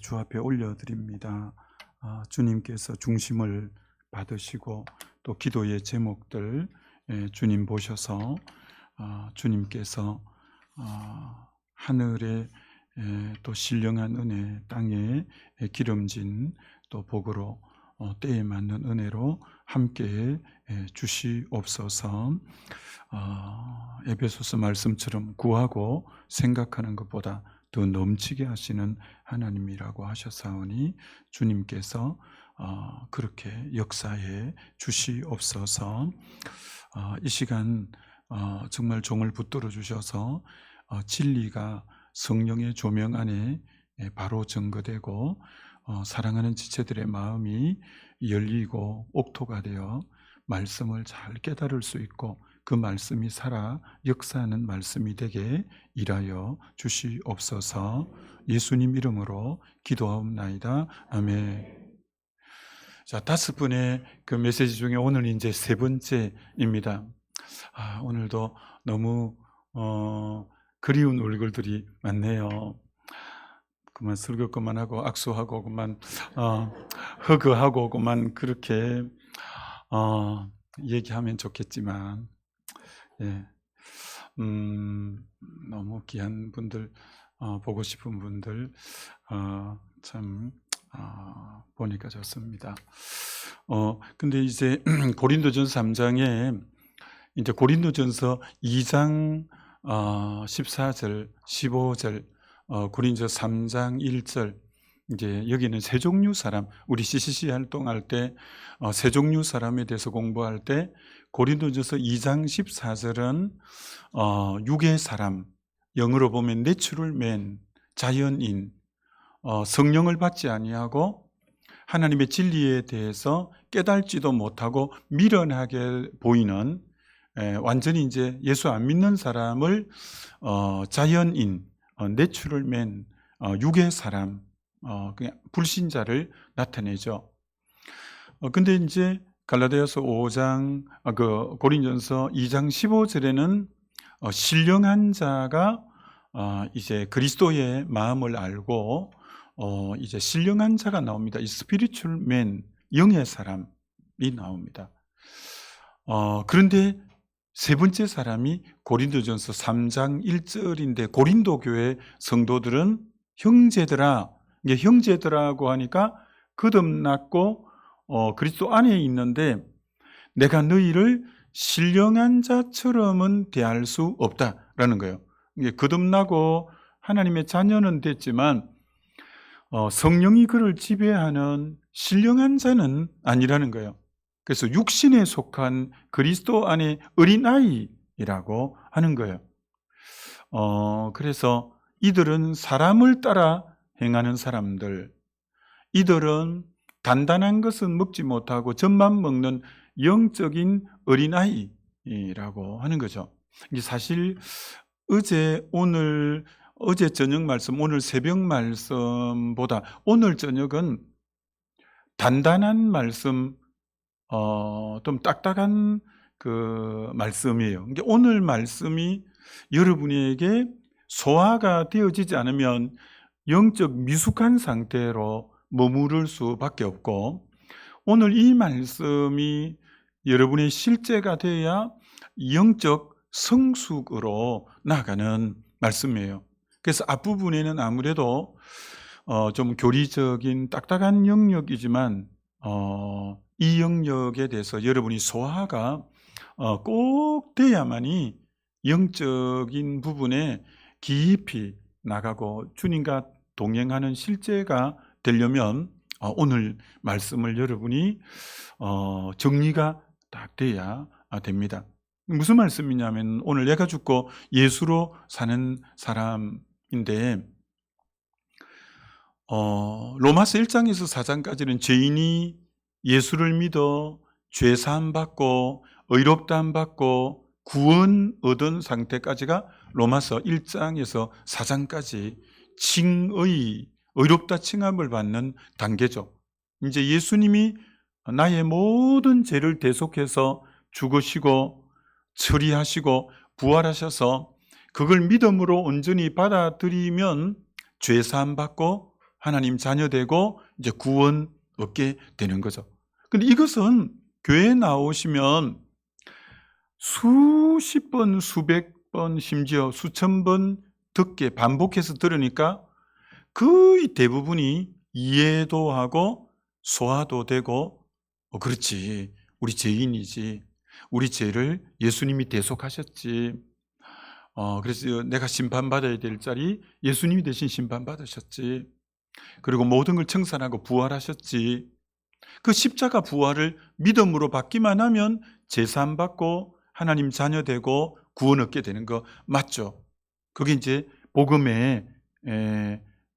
주 앞에 올려드립니다. 주님께서 중심을 받으시고 또 기도의 제목들 주님 보셔서 주님께서 하늘에 또 신령한 은혜, 땅에 기름진 또 복으로 때에 맞는 은혜로 함께 주시옵소서. 에베소서 말씀처럼 구하고 생각하는 것보다 더 넘치게 하시는 하나님이라고 하셨사오니 주님께서 그렇게 역사해 주시옵소서. 이 시간 정말 종을 붙들어 주셔서 진리가 성령의 조명 안에 바로 증거되고 사랑하는 지체들의 마음이 열리고 옥토가 되어 말씀을 잘 깨달을 수 있고 그 말씀이 살아 역사하는 말씀이 되게 일하여 주시옵소서. 예수님 이름으로 기도하옵나이다. 아멘. 자, 5분의 그 메시지 중에 오늘 이제 3번째입니다. 오늘도 너무 그리운 얼굴들이 많네요. 그만 설교 그만하고 악수하고 그만 허그하고 그만 그렇게 얘기하면 좋겠지만 너무 귀한 분들, 보고 싶은 분들 참 보니까 좋습니다. 근데 이제 고린도전서 3장에 이제 고린도전서 2장 14절, 15절, 고린도전서 3장 1절, 이제 여기는 세 종류 사람, 우리 CCC 활동할 때 세 종류 사람에 대해서 공부할 때 고린도전서 2장 14절은 육의 사람, 영어로 보면 내추럴 맨, 자연인, 성령을 받지 아니하고 하나님의 진리에 대해서 깨달지도 못하고 미련하게 보이는 완전히 이제 예수 안 믿는 사람을 자연인, 내추럴 맨, 육의 사람, 그냥 불신자를 나타내죠. 근데 이제 갈라디아서 5장, 고린도전서 2장 15절에는 신령한 자가 이제 그리스도의 마음을 알고 이제 신령한 자가 나옵니다. 이 스피리추얼 맨, 영의 사람이 나옵니다. 그런데 세 번째 사람이 고린도전서 3장 1절인데 고린도 교회 성도들은 형제들아, 이게 형제들하고 하니까 거듭났고 그리스도 안에 있는데 내가 너희를 신령한 자처럼은 대할 수 없다라는 거예요. 이게 거듭나고 하나님의 자녀는 됐지만 성령이 그를 지배하는 신령한 자는 아니라는 거예요. 그래서 육신에 속한 그리스도 안의 어린아이라고 하는 거예요. 그래서 이들은 사람을 따라 행하는 사람들, 이들은 단단한 것은 먹지 못하고 젖만 먹는 영적인 어린아이라고 하는 거죠. 이게 사실 어제 저녁 말씀, 오늘 새벽 말씀보다 오늘 저녁은 단단한 말씀, 좀 딱딱한 그 말씀이에요. 그러니까 오늘 말씀이 여러분에게 소화가 되어지지 않으면 영적 미숙한 상태로 머무를 수밖에 없고, 오늘 이 말씀이 여러분의 실제가 되어야 영적 성숙으로 나아가는 말씀이에요. 그래서 앞부분에는 아무래도 좀 교리적인 딱딱한 영역이지만 이 영역에 대해서 여러분이 소화가 꼭 돼야만이 영적인 부분에 깊이 나가고 주님과 동행하는 실제가 되려면 오늘 말씀을 여러분이 정리가 딱 돼야 됩니다. 무슨 말씀이냐면 오늘 내가 죽고 예수로 사는 사람인데 로마서 1장에서 4장까지는 죄인이 예수를 믿어 죄사함 받고 의롭다함 받고 구원 얻은 상태까지가 로마서 1장에서 4장까지 칭의, 의롭다 칭함을 받는 단계죠. 이제 예수님이 나의 모든 죄를 대속해서 죽으시고 처리하시고 부활하셔서 그걸 믿음으로 온전히 받아들이면 죄사함 받고 하나님 자녀되고 이제 구원 얻게 되는 거죠. 근데 이것은 교회에 나오시면 수십 번, 수백 번, 심지어 수천 번 듣게 반복해서 들으니까 거의 대부분이 이해도 하고 소화도 되고 그렇지, 우리 죄인이지, 우리 죄를 예수님이 대속하셨지, 그래서 내가 심판받아야 될 자리 예수님이 대신 심판받으셨지, 그리고 모든 걸 청산하고 부활하셨지, 그 십자가 부활을 믿음으로 받기만 하면 제사함 받고 하나님 자녀 되고 구원 얻게 되는 거 맞죠? 그게 이제 복음의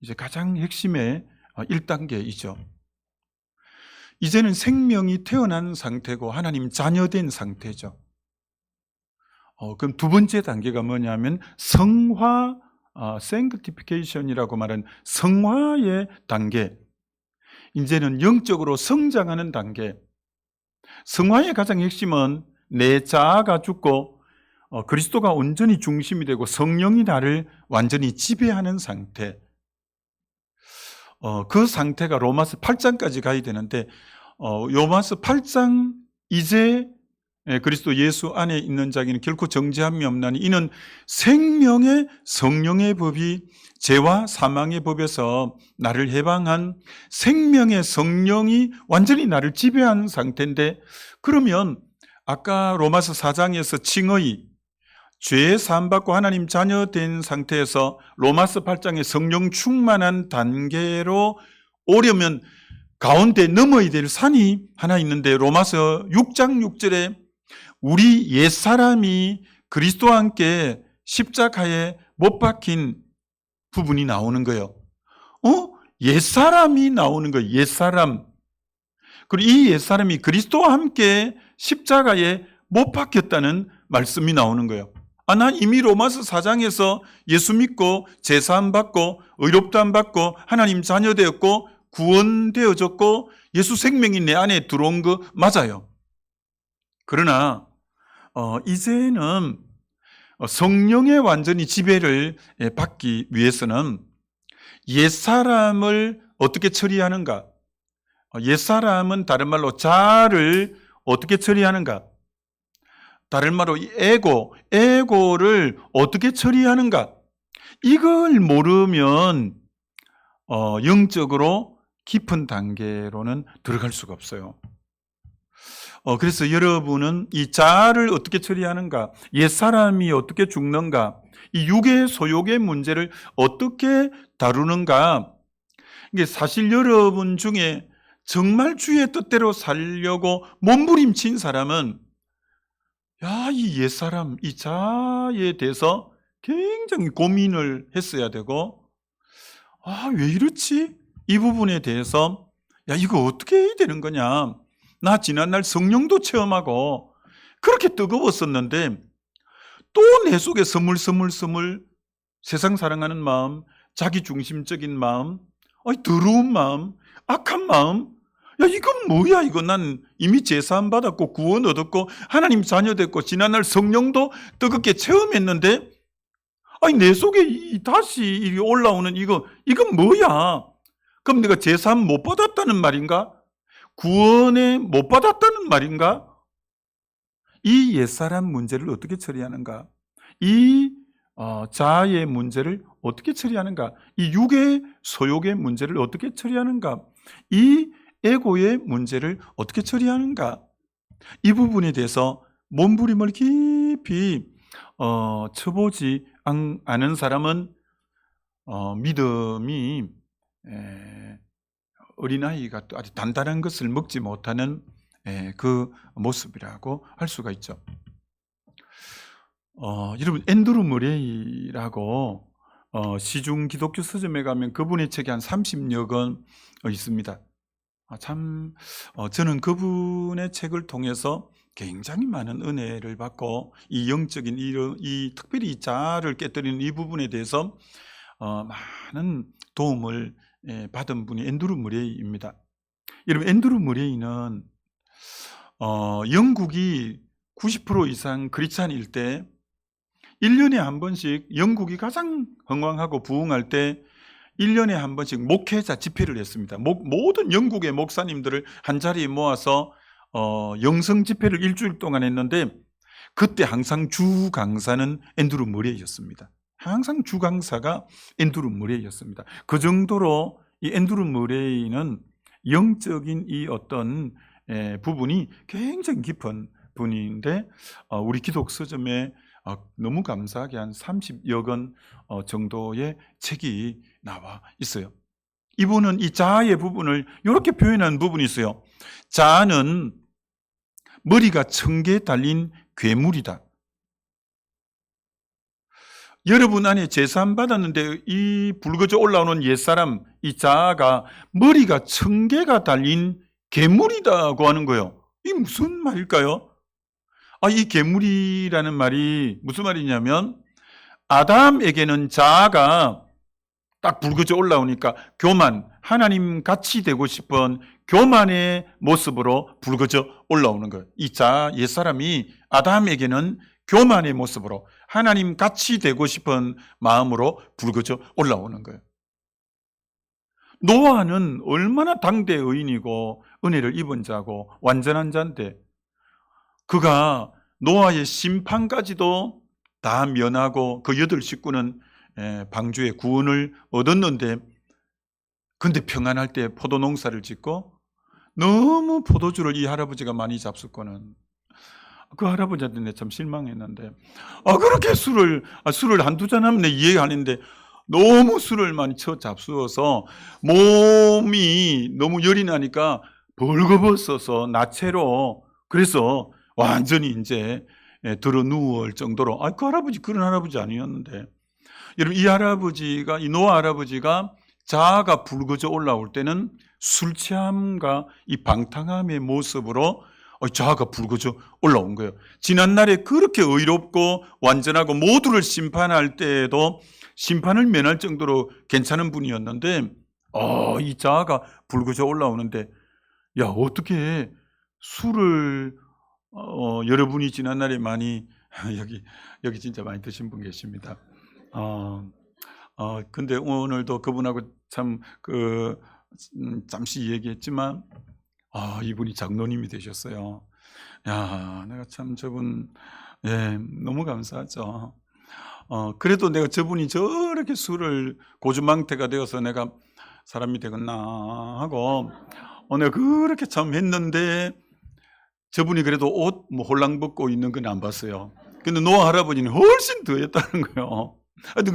이제 가장 핵심의 1단계이죠. 이제는 생명이 태어난 상태고 하나님 자녀된 상태죠. 그럼 두 번째 단계가 뭐냐면 성화, sanctification이라고 말하는 성화의 단계. 이제는 영적으로 성장하는 단계. 성화의 가장 핵심은 내 자아가 죽고 그리스도가 온전히 중심이 되고 성령이 나를 완전히 지배하는 상태. 그 상태가 로마서 8장까지 가야 되는데 로마서 8장 이제 그리스도 예수 안에 있는 자에게는 결코 정죄함이 없나니 이는 생명의 성령의 법이 죄와 사망의 법에서 나를 해방한 생명의 성령이 완전히 나를 지배하는 상태인데, 그러면 아까 로마서 4장에서 칭의 죄 사함받고 하나님 자녀 된 상태에서 로마서 8장의 성령 충만한 단계로 오려면 가운데 넘어야 될 산이 하나 있는데, 로마서 6장 6절에 우리 옛사람이 그리스도와 함께 십자가에 못 박힌 부분이 나오는 거예요. 옛사람이 나오는 거예요. 옛사람. 그리고 이 옛사람이 그리스도와 함께 십자가에 못 박혔다는 말씀이 나오는 거예요. 난 이미 로마서 4장에서 예수 믿고 제사함 받고 의롭다함 받고 하나님 자녀 되었고 구원되어졌고 예수 생명이 내 안에 들어온 거 맞아요. 그러나 이제는 성령의 완전히 지배를 받기 위해서는 옛사람을 어떻게 처리하는가? 옛사람은 다른 말로 자아를 어떻게 처리하는가? 다른 말로 에고를 어떻게 처리하는가? 이걸 모르면 영적으로 깊은 단계로는 들어갈 수가 없어요. 그래서 여러분은 이 자아를 어떻게 처리하는가, 옛사람이 어떻게 죽는가, 이 육의 소욕의 문제를 어떻게 다루는가, 이게 사실 여러분 중에 정말 주의 뜻대로 살려고 몸부림친 사람은 이 옛사람, 이 자아에 대해서 굉장히 고민을 했어야 되고, 왜 이렇지? 이 부분에 대해서 이거 어떻게 해야 되는 거냐? 나 지난날 성령도 체험하고 그렇게 뜨거웠었는데 또 내 속에 스물스물 세상 사랑하는 마음, 자기 중심적인 마음, 더러운 마음, 악한 마음, 이건 뭐야? 이거 난 이미 제사함 받았고 구원 얻었고 하나님 자녀 됐고 지난날 성령도 뜨겁게 체험했는데 내 속에 다시 올라오는 이건 뭐야? 그럼 내가 제사함 못 받았다는 말인가? 구원에 못 받았다는 말인가? 이 옛사람 문제를 어떻게 처리하는가? 이 자아의 문제를 어떻게 처리하는가? 이 육의 소욕의 문제를 어떻게 처리하는가? 이 에고의 문제를 어떻게 처리하는가? 이 부분에 대해서 몸부림을 깊이 쳐보지 않은 사람은 믿음이 어린아이가 또 아주 단단한 것을 먹지 못하는 그 모습이라고 할 수가 있죠. 여러분, 앤드루 머레이라고 시중 기독교 서점에 가면 그분의 책이 한 30여 권 있습니다. 저는 그분의 책을 통해서 굉장히 많은 은혜를 받고 이 영적인 이 특별히 이 자아를 깨뜨리는 이 부분에 대해서 많은 도움을 받은 분이 앤드루 머레이입니다. 여러분, 앤드루 머레이는 영국이 90% 이상 크리스찬일 때 1년에 한 번씩 영국이 가장 흥왕하고 부흥할 때 1년에 한 번씩 목회자 집회를 했습니다. 모든 영국의 목사님들을 한자리에 모아서 영성 집회를 일주일 동안 했는데, 그때 항상 주 강사는 앤드루 머레이였습니다. 항상 주 강사가 앤드루 머레이였습니다. 그 정도로 이 앤드루 머레이는 영적인 이 어떤 부분이 굉장히 깊은 분인데, 우리 기독 서점에 너무 감사하게 한 30여 권 정도의 책이 나와 있어요. 이분은 이 자아의 부분을 이렇게 표현한 부분이 있어요. 자아는 머리가 1000개 달린 괴물이다. 여러분 안에 제사함 받았는데 이 붉어져 올라오는 옛사람, 이 자아가 머리가 1000개가 달린 괴물이다고 하는 거예요. 이게 무슨 말일까요? 이 괴물이라는 말이 무슨 말이냐면, 아담에게는 자아가 딱 붉어져 올라오니까 교만, 하나님 같이 되고 싶은 교만의 모습으로 붉어져 올라오는 거예요. 이 자아, 옛사람이 아담에게는 교만의 모습으로 하나님 같이 되고 싶은 마음으로 붉어져 올라오는 거예요. 노아는 얼마나 당대 의인이고 은혜를 입은 자고 완전한 자인데, 그가 노아의 심판까지도 다 면하고 그 8식구는 방주의 구원을 얻었는데, 근데 평안할 때 포도농사를 짓고 너무 포도주를 이 할아버지가 많이 잡수고는, 그 할아버지한테 내가 참 실망했는데, 그렇게 술을 한두 잔 하면 내 이해하는데, 너무 술을 많이 잡수어서 몸이 너무 열이 나니까 벌거벗어서 나체로, 그래서 완전히 이제 들어 누울 정도로, 그 할아버지 그런 할아버지 아니었는데, 여러분 이 할아버지가, 이 노아 할아버지가 자아가 붉어져 올라올 때는 술 취함과 이 방탕함의 모습으로 자아가 붉어져 올라온 거예요. 지난날에 그렇게 의롭고 완전하고 모두를 심판할 때에도 심판을 면할 정도로 괜찮은 분이었는데, 이 자아가 붉어져 올라오는데, 어떻게 술을 여러분이 지난날에 많이 여기 진짜 많이 드신 분 계십니다. 근데 오늘도 그분하고 참 잠시 얘기했지만, 이분이 장로님이 되셨어요. 내가 참 저분, 너무 감사하죠. 그래도 내가 저분이 저렇게 술을 고주망태가 되어서 내가 사람이 되겠나 하고, 내가 그렇게 참 했는데, 저분이 그래도 옷 홀랑 벗고 있는 건 안 봤어요. 근데 노아 할아버지는 훨씬 더 했다는 거예요. 하여튼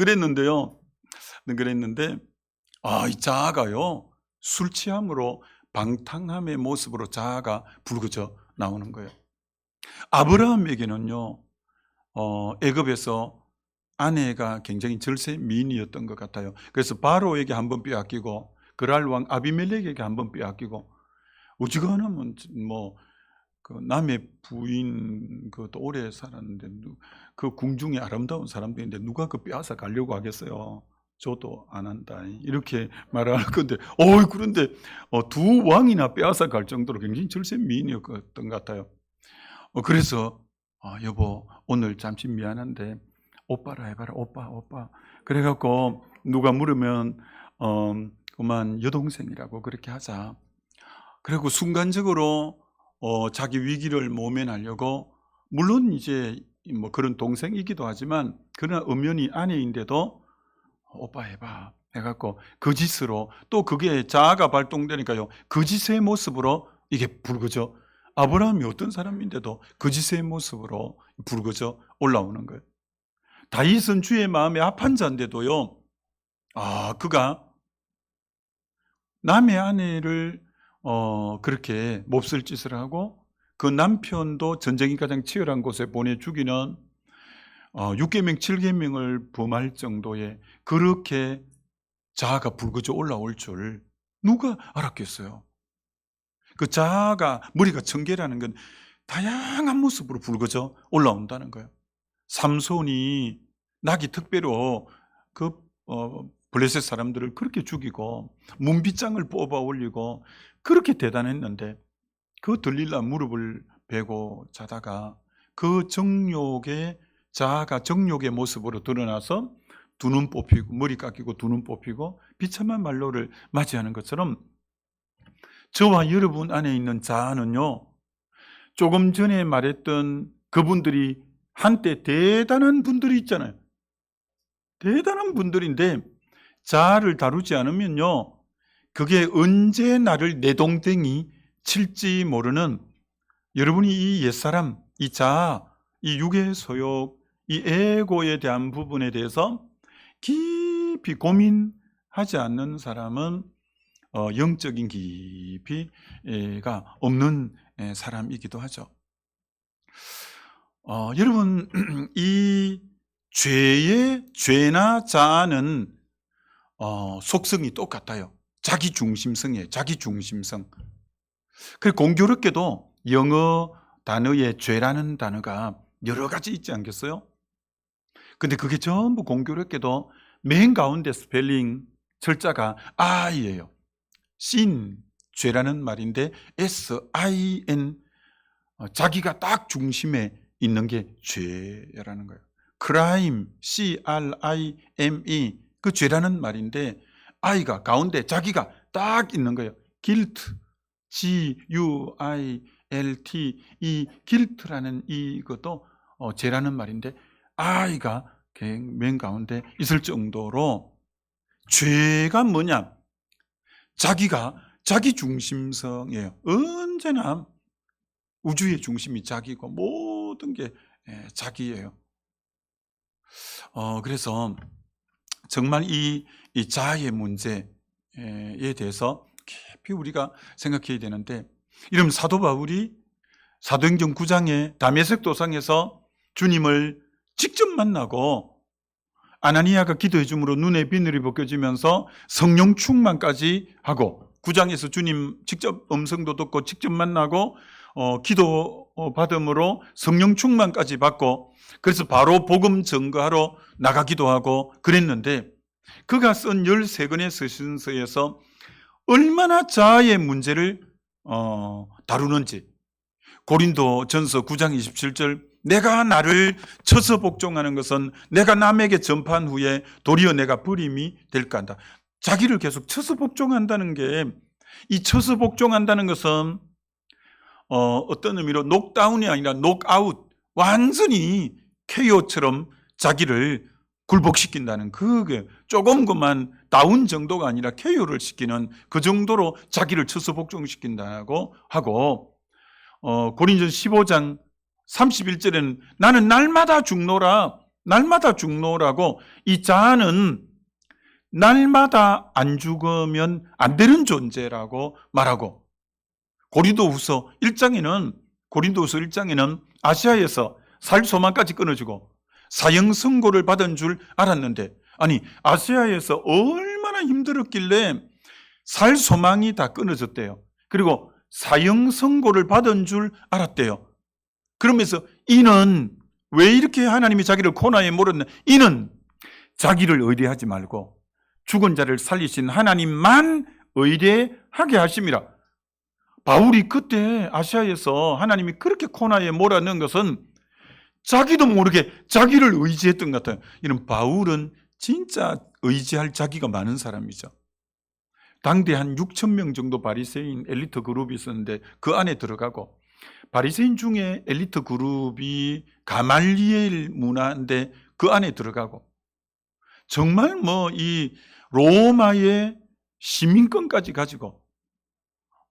그랬는데, 이 자아가요, 술 취함으로 방탕함의 모습으로 자아가 붉어져 나오는 거예요. 아브라함에게는요, 애굽에서 아내가 굉장히 절세 미인이었던 것 같아요. 그래서 바로에게 한번 빼앗기고, 그랄 왕 아비멜렉에게 한번 빼앗기고, 어지간하면 그 남의 부인 그것도 오래 살았는데, 그 궁중에 아름다운 사람들인데 누가 그 빼앗아 가려고 하겠어요. 저도 안 한다 이렇게 말할 건데, 그런데 두 왕이나 빼앗아 갈 정도로 굉장히 절세 미인이었던 것 같아요. 그래서 여보 오늘 잠시 미안한데 오빠라 해봐라. 오빠. 그래갖고 누가 물으면 그만 여동생이라고 그렇게 하자. 그리고 순간적으로 자기 위기를 모면하려고, 물론 이제 그런 동생이기도 하지만, 그러나 엄연히 아내인데도 오빠 해봐 해갖고 그 짓으로, 또 그게 자아가 발동되니까요, 그 짓의 모습으로 이게 붉어져, 아브라함이 어떤 사람인데도 그 짓의 모습으로 붉어져 올라오는 거예요. 다윗은 주의 마음에 합한 자인데도요, 그가 남의 아내를 그렇게 몹쓸 짓을 하고, 그 남편도 전쟁이 가장 치열한 곳에 보내 죽이는 6계명 7계명을 범할 정도의, 그렇게 자아가 붉어져 올라올 줄 누가 알았겠어요. 그 자아가 머리가 1000개라는 건 다양한 모습으로 붉어져 올라온다는 거예요. 삼손이 낙이 특배로 그 블레셋 사람들을 그렇게 죽이고 문빗장을 뽑아 올리고 그렇게 대단했는데, 그 들릴라 무릎을 베고 자다가 그 정욕의 자아가 정욕의 모습으로 드러나서 두 눈 뽑히고 머리 깎이고 두 눈 뽑히고 비참한 말로를 맞이하는 것처럼 저와 여러분 안에 있는 자아는요, 조금 전에 말했던 그분들이 한때 대단한 분들이 있잖아요. 대단한 분들인데 자아를 다루지 않으면요, 그게 언제 나를 내동댕이 칠지 모르는, 여러분이 이 옛사람, 이 자아, 이 육의 소욕, 이 에고에 대한 부분에 대해서 깊이 고민하지 않는 사람은 영적인 깊이가 없는 사람이기도 하죠. 여러분, 이 죄나 자아는 속성이 똑같아요. 자기중심성이에요. 자기중심성. 그리고 공교롭게도 영어 단어에 죄라는 단어가 여러 가지 있지 않겠어요? 근데 그게 전부 공교롭게도 맨 가운데 스펠링 철자가 I예요. sin, 죄라는 말인데 S-I-N, 자기가 딱 중심에 있는 게 죄라는 거예요. crime, C-R-I-M-E, 그 죄라는 말인데 I가 가운데 자기가 딱 있는 거예요. guilt, G-U-I-L-T, 이 guilt라는 이것도 죄라는 말인데 I가 맨 가운데 있을 정도로, 죄가 뭐냐? 자기가 자기 중심성이에요. 언제나 우주의 중심이 자기고 모든 게 자기예요. 그래서 정말 이 자아의 문제에 대해서 깊이 우리가 생각해야 되는데, 이러면 사도 바울이 사도행전 9장에 다메섹 도상에서 주님을 직접 만나고 아나니아가 기도해 줌으로 눈의 비늘이 벗겨지면서 성령 충만까지 하고, 9장에서 주님 직접 음성도 듣고 직접 만나고 기도 받음으로 성령 충만까지 받고, 그래서 바로 복음 증거하러 나가기도 하고 그랬는데, 그가 쓴 13권의 서신서에서 얼마나 자아의 문제를 다루는지, 고린도 전서 9장 27절, 내가 나를 쳐서 복종하는 것은 내가 남에게 전파한 후에 도리어 내가 버림이 될까 한다. 자기를 계속 쳐서 복종한다는 게, 이 쳐서 복종한다는 것은 어떤 의미로 녹다운이 아니라 녹아웃, 완전히 KO처럼 자기를 굴복시킨다는, 그게 조금 그만 다운 정도가 아니라 KO를 시키는 그 정도로 자기를 쳐서 복종시킨다고 하고, 고린전 15장 31절에는 나는 날마다 죽노라고, 이 자아는 날마다 안 죽으면 안 되는 존재라고 말하고, 고린도후서 1장에는 아시아에서 살 소망까지 끊어지고 사형 선고를 받은 줄 알았는데, 아니 아시아에서 얼마나 힘들었길래 살 소망이 다 끊어졌대요. 그리고 사형 선고를 받은 줄 알았대요. 그러면서 이는 왜 이렇게 하나님이 자기를 고난에 몰았나? 이는 자기를 의뢰하지 말고 죽은 자를 살리신 하나님만 의뢰하게 하심이라. 바울이 그때 아시아에서 하나님이 그렇게 고난에 몰아넣은 것은 자기도 모르게 자기를 의지했던 것 같아요. 이런 바울은 진짜 의지할 자기가 많은 사람이죠. 당대 한 6천 명 정도 바리새인 엘리트 그룹이 있었는데 그 안에 들어가고, 바리새인 중에 엘리트 그룹이 가말리엘 문화인데 그 안에 들어가고, 정말 이 로마의 시민권까지 가지고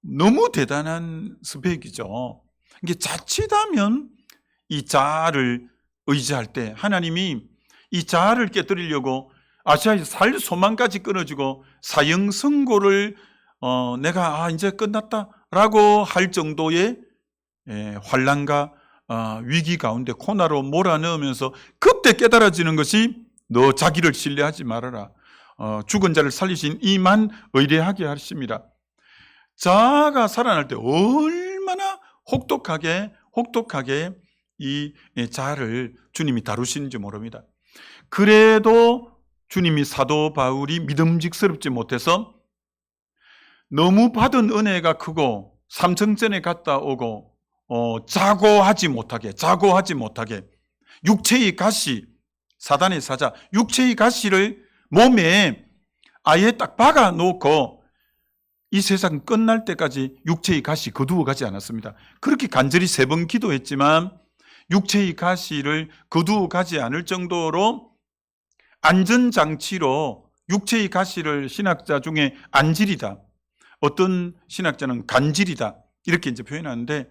너무 대단한 스펙이죠. 이게 자칫하면 이 자아를 의지할 때 하나님이 이 자아를 깨뜨리려고 아시아에서 살 소망까지 끊어지고 사형 선고를 내가 이제 끝났다라고 할 정도의 환난과 위기 가운데 코너로 몰아넣으면서 그때 깨달아지는 것이 너 자기를 신뢰하지 말아라. 죽은 자를 살리신 이만 의뢰하게 하십니다. 자아가 살아날 때 얼마나 혹독하게 이 자아를 주님이 다루시는지 모릅니다. 그래도 주님이 사도 바울이 믿음직스럽지 못해서 너무 받은 은혜가 크고 삼성전에 갔다 오고 자고하지 못하게 육체의 가시 사단의 사자, 육체의 가시를 몸에 아예 딱 박아 놓고 이 세상 끝날 때까지 육체의 가시 거두어 가지 않았습니다. 그렇게 간절히 3번 기도했지만 육체의 가시를 거두어 가지 않을 정도로 안전장치로 육체의 가시를 신학자 중에 안질이다, 어떤 신학자는 간질이다, 이렇게 이제 표현하는데,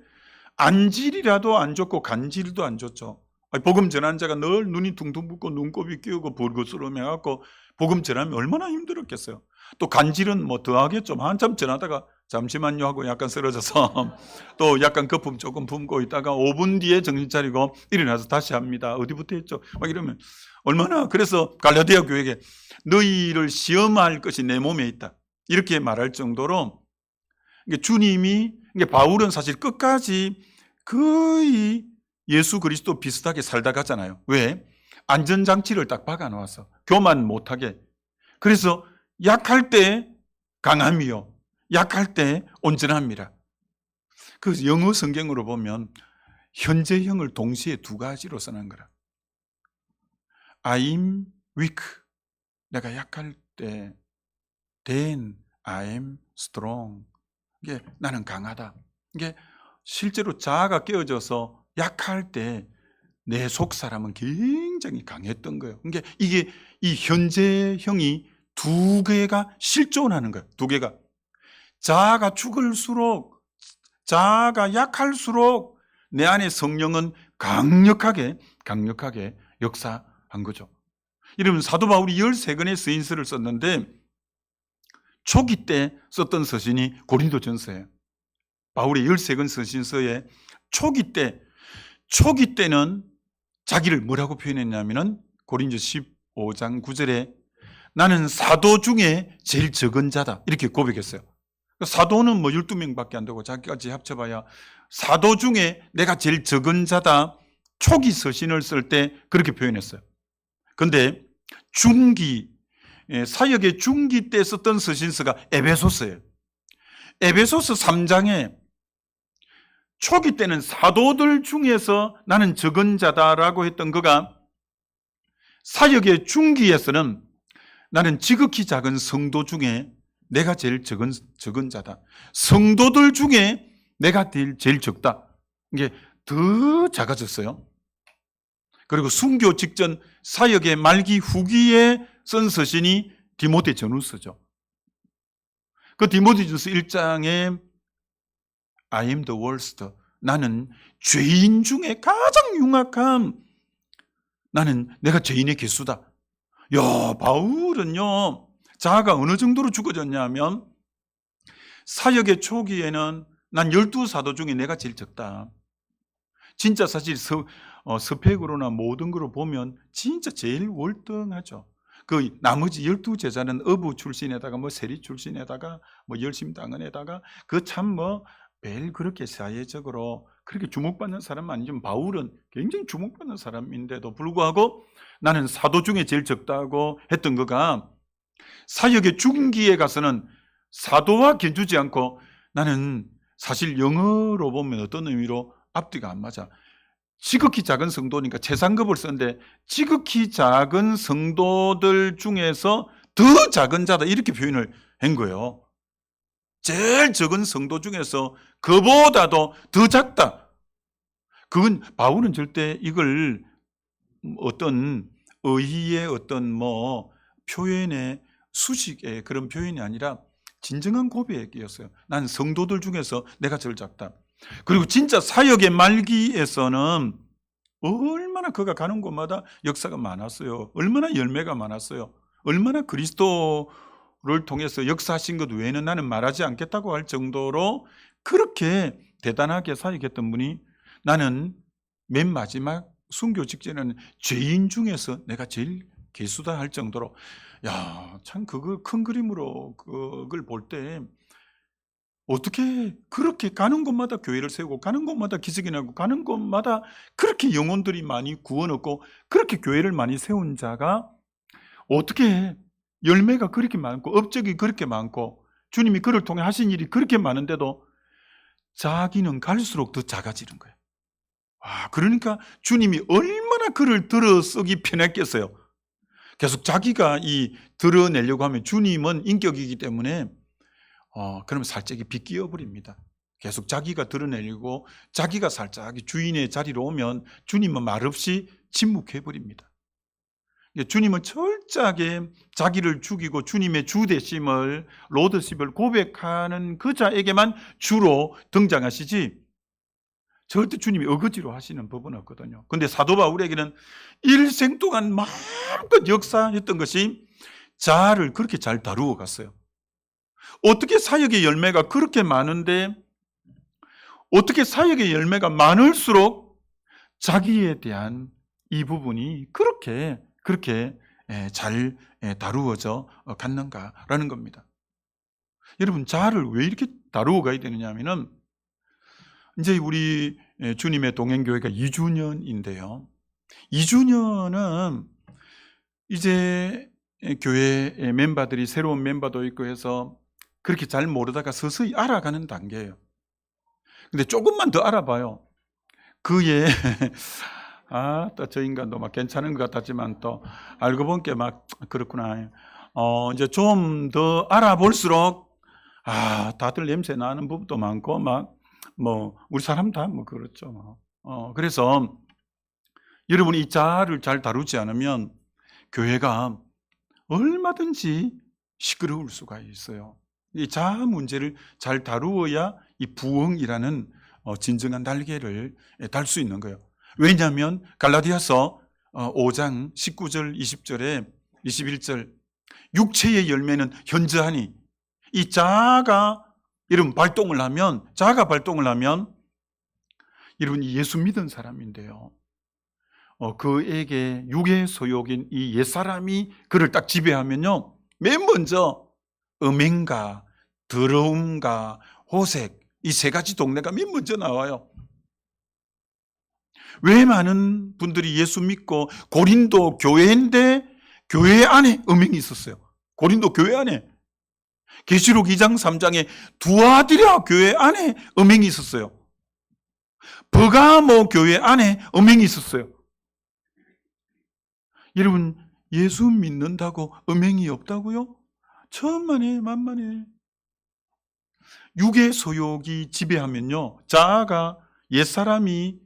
안질이라도 안 좋고 간질도 안 좋죠. 복음 전하는 자가 늘 눈이 둥둥 붓고 눈곱이 끼우고 벌거스름해갖고 복음 전하면 얼마나 힘들었겠어요. 또 간질은 뭐 더 하겠죠. 한참 전하다가 잠시만요 하고 약간 쓰러져서 또 약간 거품 조금 품고 있다가 5분 뒤에 정신 차리고 일어나서 다시 합니다. 어디부터 했죠? 막 이러면 얼마나. 그래서 갈라디아 교회에게 너희를 시험할 것이 내 몸에 있다, 이렇게 말할 정도로 주님이, 바울은 사실 끝까지 거의 예수 그리스도 비슷하게 살다 갔잖아요. 왜? 안전장치를 딱 박아 놓아서 교만 못하게. 그래서 약할 때 강함이요, 약할 때 온전합니다. 그 영어 성경으로 보면 현재형을 동시에 2가지로 쓰는 거라. I'm weak, 내가 약할 때. Then I'm strong, 이게 나는 강하다. 이게 실제로 자아가 깨어져서 약할 때 내 속 사람은 굉장히 강했던 거예요. 이게 이 현재형이 2개가 실존하는 거예요. 2개가. 자아가 죽을수록, 자아가 약할수록 내 안에 성령은 강력하게 역사한 거죠. 이러면 사도 바울이 13권의 서신서를 썼는데 초기 때 썼던 서신이 고린도전서예요. 바울의 13권 서신서에 초기 때는 자기를 뭐라고 표현했냐면은 고린도 15장 9절에 나는 사도 중에 제일 적은 자다, 이렇게 고백했어요. 사도는 뭐 12명밖에 안 되고 자기까지 합쳐봐야 사도 중에 내가 제일 적은 자다, 초기 서신을 쓸 때 그렇게 표현했어요. 근데 사역의 중기 때 썼던 서신서가 에베소서예요. 에베소서 3장에 초기 때는 사도들 중에서 나는 적은 자다라고 했던 그가 사역의 중기에서는 나는 지극히 작은 성도 중에 내가 제일 적은 자다, 성도들 중에 내가 제일 적다, 이게 더 작아졌어요. 그리고 순교 직전 사역의 말기 후기에 쓴 서신이 디모데 전후서죠. 그 디모데전서 1장에 I am the worst, 나는 죄인 중에 가장 흉악한, 나는 내가 죄인의 개수다. 야, 바울은요, 자아가 어느 정도로 죽어졌냐면 사역의 초기에는 난 12사도 중에 내가 제일 적다. 진짜 사실 스펙으로나 모든 거로 보면 진짜 제일 월등하죠. 그 나머지 12제자는 어부 출신에다가 뭐 세리 출신에다가 뭐 열심당원에다가 그 참 뭐 매일 그렇게 사회적으로 그렇게 주목받는 사람 아니지만 바울은 굉장히 주목받는 사람인데도 불구하고 나는 사도 중에 제일 적다고 했던 거가 사역의 중기에 가서는 사도와 견주지 않고 나는 사실 영어로 보면 어떤 의미로 앞뒤가 안 맞아. 지극히 작은 성도니까 최상급을 썼는데 지극히 작은 성도들 중에서 더 작은 자다, 이렇게 표현을 한 거예요. 제일 적은 성도 중에서 그보다도 더 작다. 그건 바울은 절대 이걸 어떤 의의의 어떤 뭐 표현의 수식의 그런 표현이 아니라 진정한 고백이었어요. 난 성도들 중에서 내가 제일 작다. 그리고 진짜 사역의 말기에서는 얼마나 그가 가는 곳마다 역사가 많았어요. 얼마나 열매가 많았어요. 얼마나 그리스도를 통해서 역사하신 것 외에는 나는 말하지 않겠다고 할 정도로 그렇게 대단하게 사역했던 분이 그는 맨 마지막 순교 직전에는 죄인 중에서 내가 제일 개수다 할 정도로, 야, 참 그거 큰 그림으로 그걸 볼 때 어떻게 그렇게 가는 곳마다 교회를 세우고 가는 곳마다 기적이 나고 가는 곳마다 그렇게 영혼들이 많이 구원 얻고 그렇게 교회를 많이 세운 자가 어떻게 열매가 그렇게 많고 업적이 그렇게 많고 주님이 그를 통해 하신 일이 그렇게 많은데도 자기는 갈수록 더 작아지는 거예요. 그러니까 주님이 얼마나 그를 들어 쓰기 편했겠어요. 계속 자기가 드러내려고 하면 주님은 인격이기 때문에 그러면 살짝이 비끼어 버립니다. 계속 자기가 드러내려고 자기가 살짝 주인의 자리로 오면 주님은 말없이 침묵해 버립니다. 주님은 철저하게 자기를 죽이고 주님의 주되심을, 로드십을 고백하는 그 자에게만 주로 등장하시지 절대 주님이 어거지로 하시는 법은 없거든요. 그런데 사도 바울에게는 일생 동안 마음껏 역사했던 것이 자아를 그렇게 잘 다루어 갔어요. 어떻게 사역의 열매가 그렇게 많은데 어떻게 사역의 열매가 많을수록 자기에 대한 이 부분이 그렇게 잘 다루어져 갔는가라는 겁니다. 여러분, 자아를 왜 이렇게 다루어 가야 되느냐 하면은 이제 우리 주님의 동행교회가 2주년인데요. 2주년은 이제 교회 멤버들이 새로운 멤버도 있고 해서 그렇게 잘 모르다가 서서히 알아가는 단계예요. 근데 조금만 더 알아봐요. 그의 또 저 인간도 막 괜찮은 것 같았지만 또 알고 보니까 막 그렇구나. 이제 좀 더 알아볼수록 다들 냄새 나는 부분도 많고 막 우리 사람 다 그렇죠. 그래서 여러분이 이 자아를 잘 다루지 않으면 교회가 얼마든지 시끄러울 수가 있어요. 이 자아 문제를 잘 다루어야 이 부흥이라는 진정한 날개를 달 수 있는 거예요. 왜냐하면 갈라디아서 5장 19절 20절에 21절 육체의 열매는 현저하니 이 자아가 여러분 자아가 발동을 하면 여러분이 예수 믿은 사람인데요. 그에게 육의 소욕인 이 옛사람이 그를 딱 지배하면요. 맨 먼저 음행과 더러움과 호색 이 세 가지 동네가 맨 먼저 나와요. 왜 많은 분들이 예수 믿고 고린도 교회인데 교회 안에 음행이 있었어요. 고린도 교회 안에 계시록 2장 3장에 두아디라 교회 안에 음행이 있었어요. 버가모 교회 안에 음행이 있었어요. 여러분, 예수 믿는다고 음행이 없다고요? 천만에 만만에. 육의 소욕이 지배하면요, 자아가 옛사람이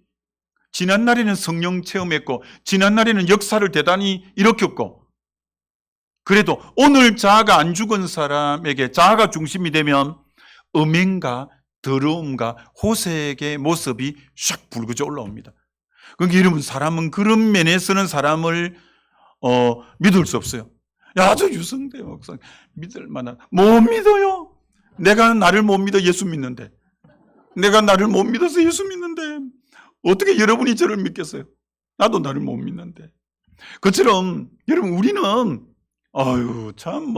지난날에는 성령 체험했고 지난날에는 역사를 대단히 일으켰고 그래도 오늘 자아가 안 죽은 사람에게 자아가 중심이 되면 음행과 더러움과 호색의 모습이 샥 불거져 올라옵니다. 그러니까 여러분, 사람은 그런 면에서는 사람을 믿을 수 없어요. 저 유성대 목사 믿을 만한, 못 믿어요. 내가 나를 못 믿어 예수 믿는데, 내가 나를 못 믿어서 예수 믿는데 어떻게 여러분이 저를 믿겠어요? 나도 나를 못 믿는데. 그처럼 여러분, 우리는 참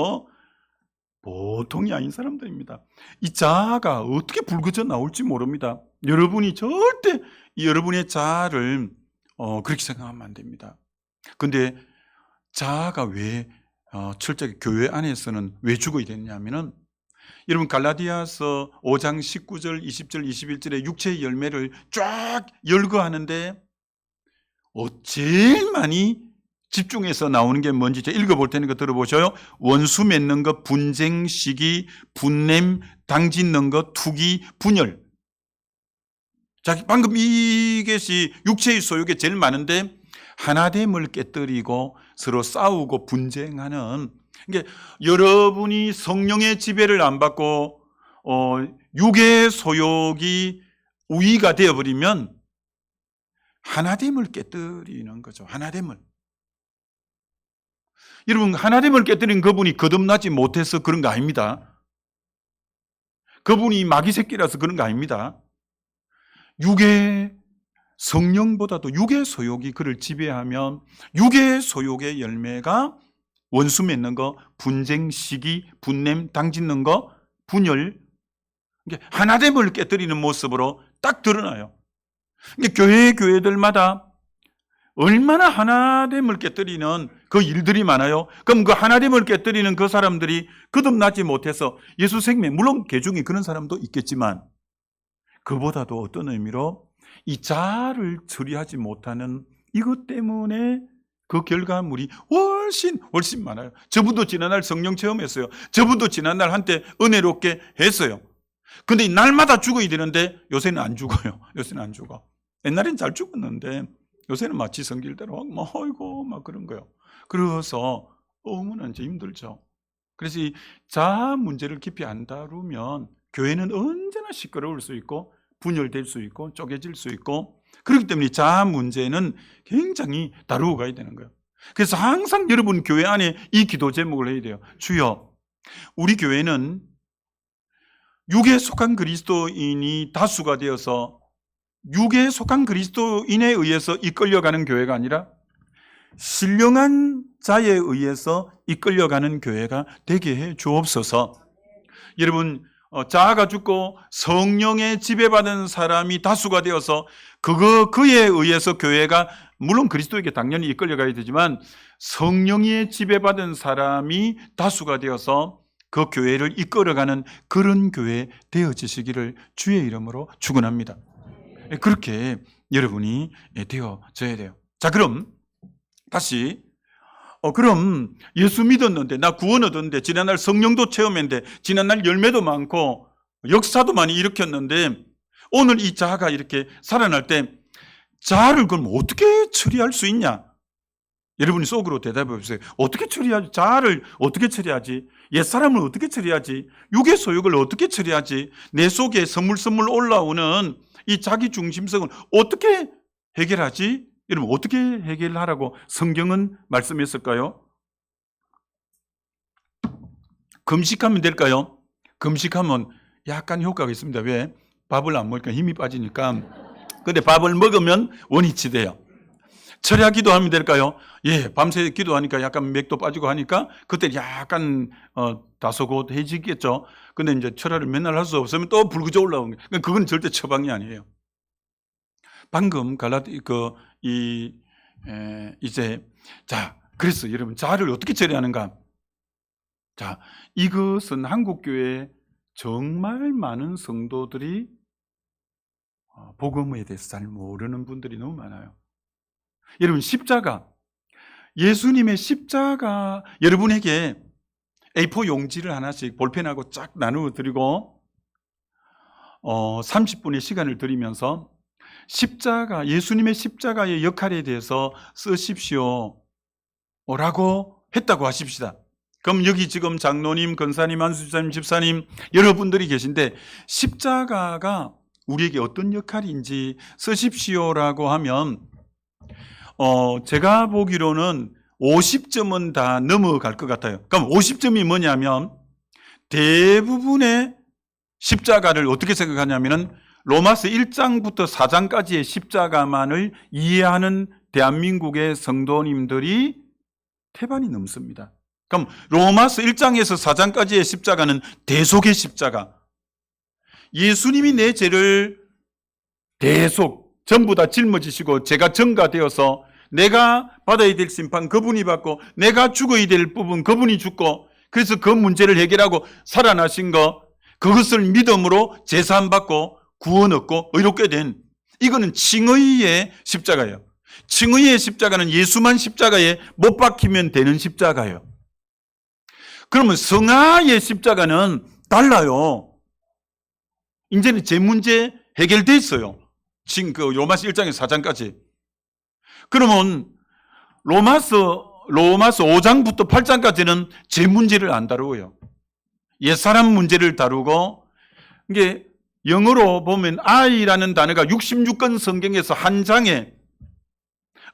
보통이 아닌 사람들입니다. 이 자아가 어떻게 불거져 나올지 모릅니다. 여러분이 절대 여러분의 자아를 그렇게 생각하면 안 됩니다. 근데 자아가 왜 철저하게 교회 안에서는 왜 죽어야 되느냐면은 여러분, 갈라디아서 5장 19절 20절 21절에 육체의 열매를 쫙 열거하는데 제일 많이 집중해서 나오는 게 뭔지 제가 읽어볼 테니까 들어보셔요. 원수 맺는 것, 분쟁, 시기, 분냄, 당짓는 것, 투기, 분열. 자, 방금 이것이 육체의 소욕에 제일 많은데 하나됨을 깨뜨리고 서로 싸우고 분쟁하는, 그러니까 여러분이 성령의 지배를 안 받고 육의 소욕이 우위가 되어버리면 하나됨을 깨뜨리는 거죠. 하나됨을. 여러분, 하나됨을 깨뜨린 그분이 거듭나지 못해서 그런 거 아닙니다. 그분이 마귀 새끼라서 그런 거 아닙니다. 육의 성령보다도 육의 소욕이 그를 지배하면 육의 소욕의 열매가 원수 맺는 거, 분쟁, 시기, 분냄, 당짓는 거, 분열, 하나됨을 깨뜨리는 모습으로 딱 드러나요. 교회들마다 얼마나 하나됨을 깨뜨리는 그 일들이 많아요. 그럼 그 하나됨을 깨뜨리는 그 사람들이 거듭나지 못해서 예수 생명, 물론 개중에 그런 사람도 있겠지만 그보다도 어떤 의미로 이 자아를 처리하지 못하는 이것 때문에 그 결과물이 훨씬 많아요. 저분도 지난날 성령 체험했어요. 저분도 지난날 한때 은혜롭게 했어요. 근데 날마다 죽어야 되는데 요새는 안 죽어요. 요새는 안 죽어. 옛날엔 잘 죽었는데 요새는 마치 성길대로 막 어이고 막 그런 거예요. 그래서 너무나 이제 힘들죠. 그래서 이 자아 문제를 깊이 안 다루면 교회는 언제나 시끄러울 수 있고 분열될 수 있고 쪼개질 수 있고, 그렇기 때문에 자아 문제는 굉장히 다루고 가야 되는 거예요. 그래서 항상 여러분 교회 안에 이 기도 제목을 해야 돼요. 주여, 우리 교회는 육에 속한 그리스도인이 다수가 되어서 육에 속한 그리스도인에 의해서 이끌려가는 교회가 아니라 신령한 자에 의해서 이끌려가는 교회가 되게 해 주옵소서. 여러분, 자아가 죽고 성령에 지배받은 사람이 다수가 되어서 그에 의해서 교회가, 물론 그리스도에게 당연히 이끌려가야 되지만 성령에 지배받은 사람이 다수가 되어서 그 교회를 이끌어가는 그런 교회 되어지시기를 주의 이름으로 축원합니다. 그렇게 여러분이 되어져야 돼요. 자, 그럼 다시 그럼 예수 믿었는데, 나 구원 얻었는데, 지난날 성령도 체험했는데, 지난날 열매도 많고 역사도 많이 일으켰는데 오늘 이 자아가 이렇게 살아날 때 자아를 그럼 어떻게 처리할 수 있냐? 여러분이 속으로 대답해 보세요. 어떻게 처리하지? 자아를 어떻게 처리하지? 옛사람을 어떻게 처리하지? 육의 소욕을 어떻게 처리하지? 내 속에 스물스물 올라오는 이 자기 중심성을 어떻게 해결하지? 여러분, 어떻게 해결하라고 성경은 말씀했을까요? 금식하면 될까요? 금식하면 약간 효과가 있습니다. 왜? 밥을 안 먹으니까 힘이 빠지니까. 근데 밥을 먹으면 원위치 돼요. 철야 기도하면 될까요? 예, 밤새 기도하니까 약간 맥도 빠지고 하니까 그때 약간 다소곳해지겠죠. 근데 이제 철야를 맨날 할 수 없으면 또 불구조 올라오는 거예요. 그건 절대 처방이 아니에요. 방금 이제 그래서 여러분, 자아를 어떻게 처리하는가? 자, 이것은 한국교회 정말 많은 성도들이 복음에 대해서 잘 모르는 분들이 너무 많아요. 여러분, 십자가, 예수님의 십자가, 여러분에게 A4 용지를 하나씩 볼펜하고 쫙 나누어 드리고 30분의 시간을 드리면서 십자가, 예수님의 십자가의 역할에 대해서 쓰십시오 라고 했다고 하십시다. 그럼 여기 지금 장로님, 권사님, 안수집사님, 집사님 여러분들이 계신데 십자가가 우리에게 어떤 역할인지 쓰십시오라고 하면 제가 보기로는 50점은 다 넘어갈 것 같아요. 그럼 50점이 뭐냐면 대부분의 십자가를 어떻게 생각하냐면은 로마서 1장부터 4장까지의 십자가만을 이해하는 대한민국의 성도님들이 태반이 넘습니다. 그럼 로마서 1장에서 4장까지의 십자가는 대속의 십자가. 예수님이 내 죄를 전부 다 짊어지시고 제가 전가되어서 내가 받아야 될 심판 그분이 받고 내가 죽어야 될 부분 그분이 죽고, 그래서 그 문제를 해결하고 살아나신 거, 그것을 믿음으로 제사함받고 구원 얻고 의롭게 된, 이거는 칭의의 십자가예요. 칭의의 십자가는 예수만 십자가에 못 박히면 되는 십자가예요. 그러면 성화의 십자가는 달라요. 이제는 제 문제 해결돼 있어요. 지금 로마서 1장에서 4장까지. 그러면 로마서 5장부터 8장까지는 제 문제를 안 다루어요. 옛사람 문제를 다루고, 이게 영어로 보면 I라는 단어가 66권 성경에서 한 장에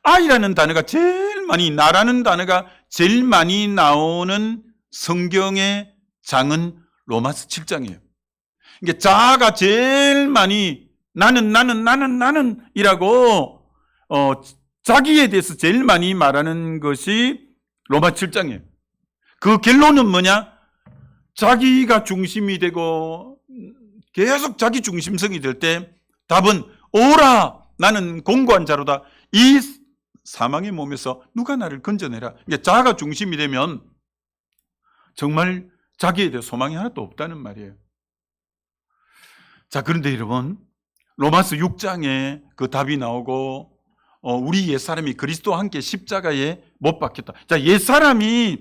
I라는 단어가 제일 많이, 나라는 단어가 제일 많이 나오는 성경의 장은 로마서 7장이에요. 이게 자아가 제일 많이 나는 이라고 자기에 대해서 제일 많이 말하는 것이 로마 7장이에요. 그 결론은 뭐냐? 자기가 중심이 되고 계속 자기 중심성이 될 때 답은 오라, 나는 공고한 자로다. 이 사망의 몸에서 누가 나를 건져내라. 이게 자아가 중심이 되면 정말 자기에 대해 소망이 하나도 없다는 말이에요. 자, 그런데 여러분, 로마서 6장에 그 답이 나오고 우리 옛사람이 그리스도와 함께 십자가에 못 박혔다. 자, 옛사람이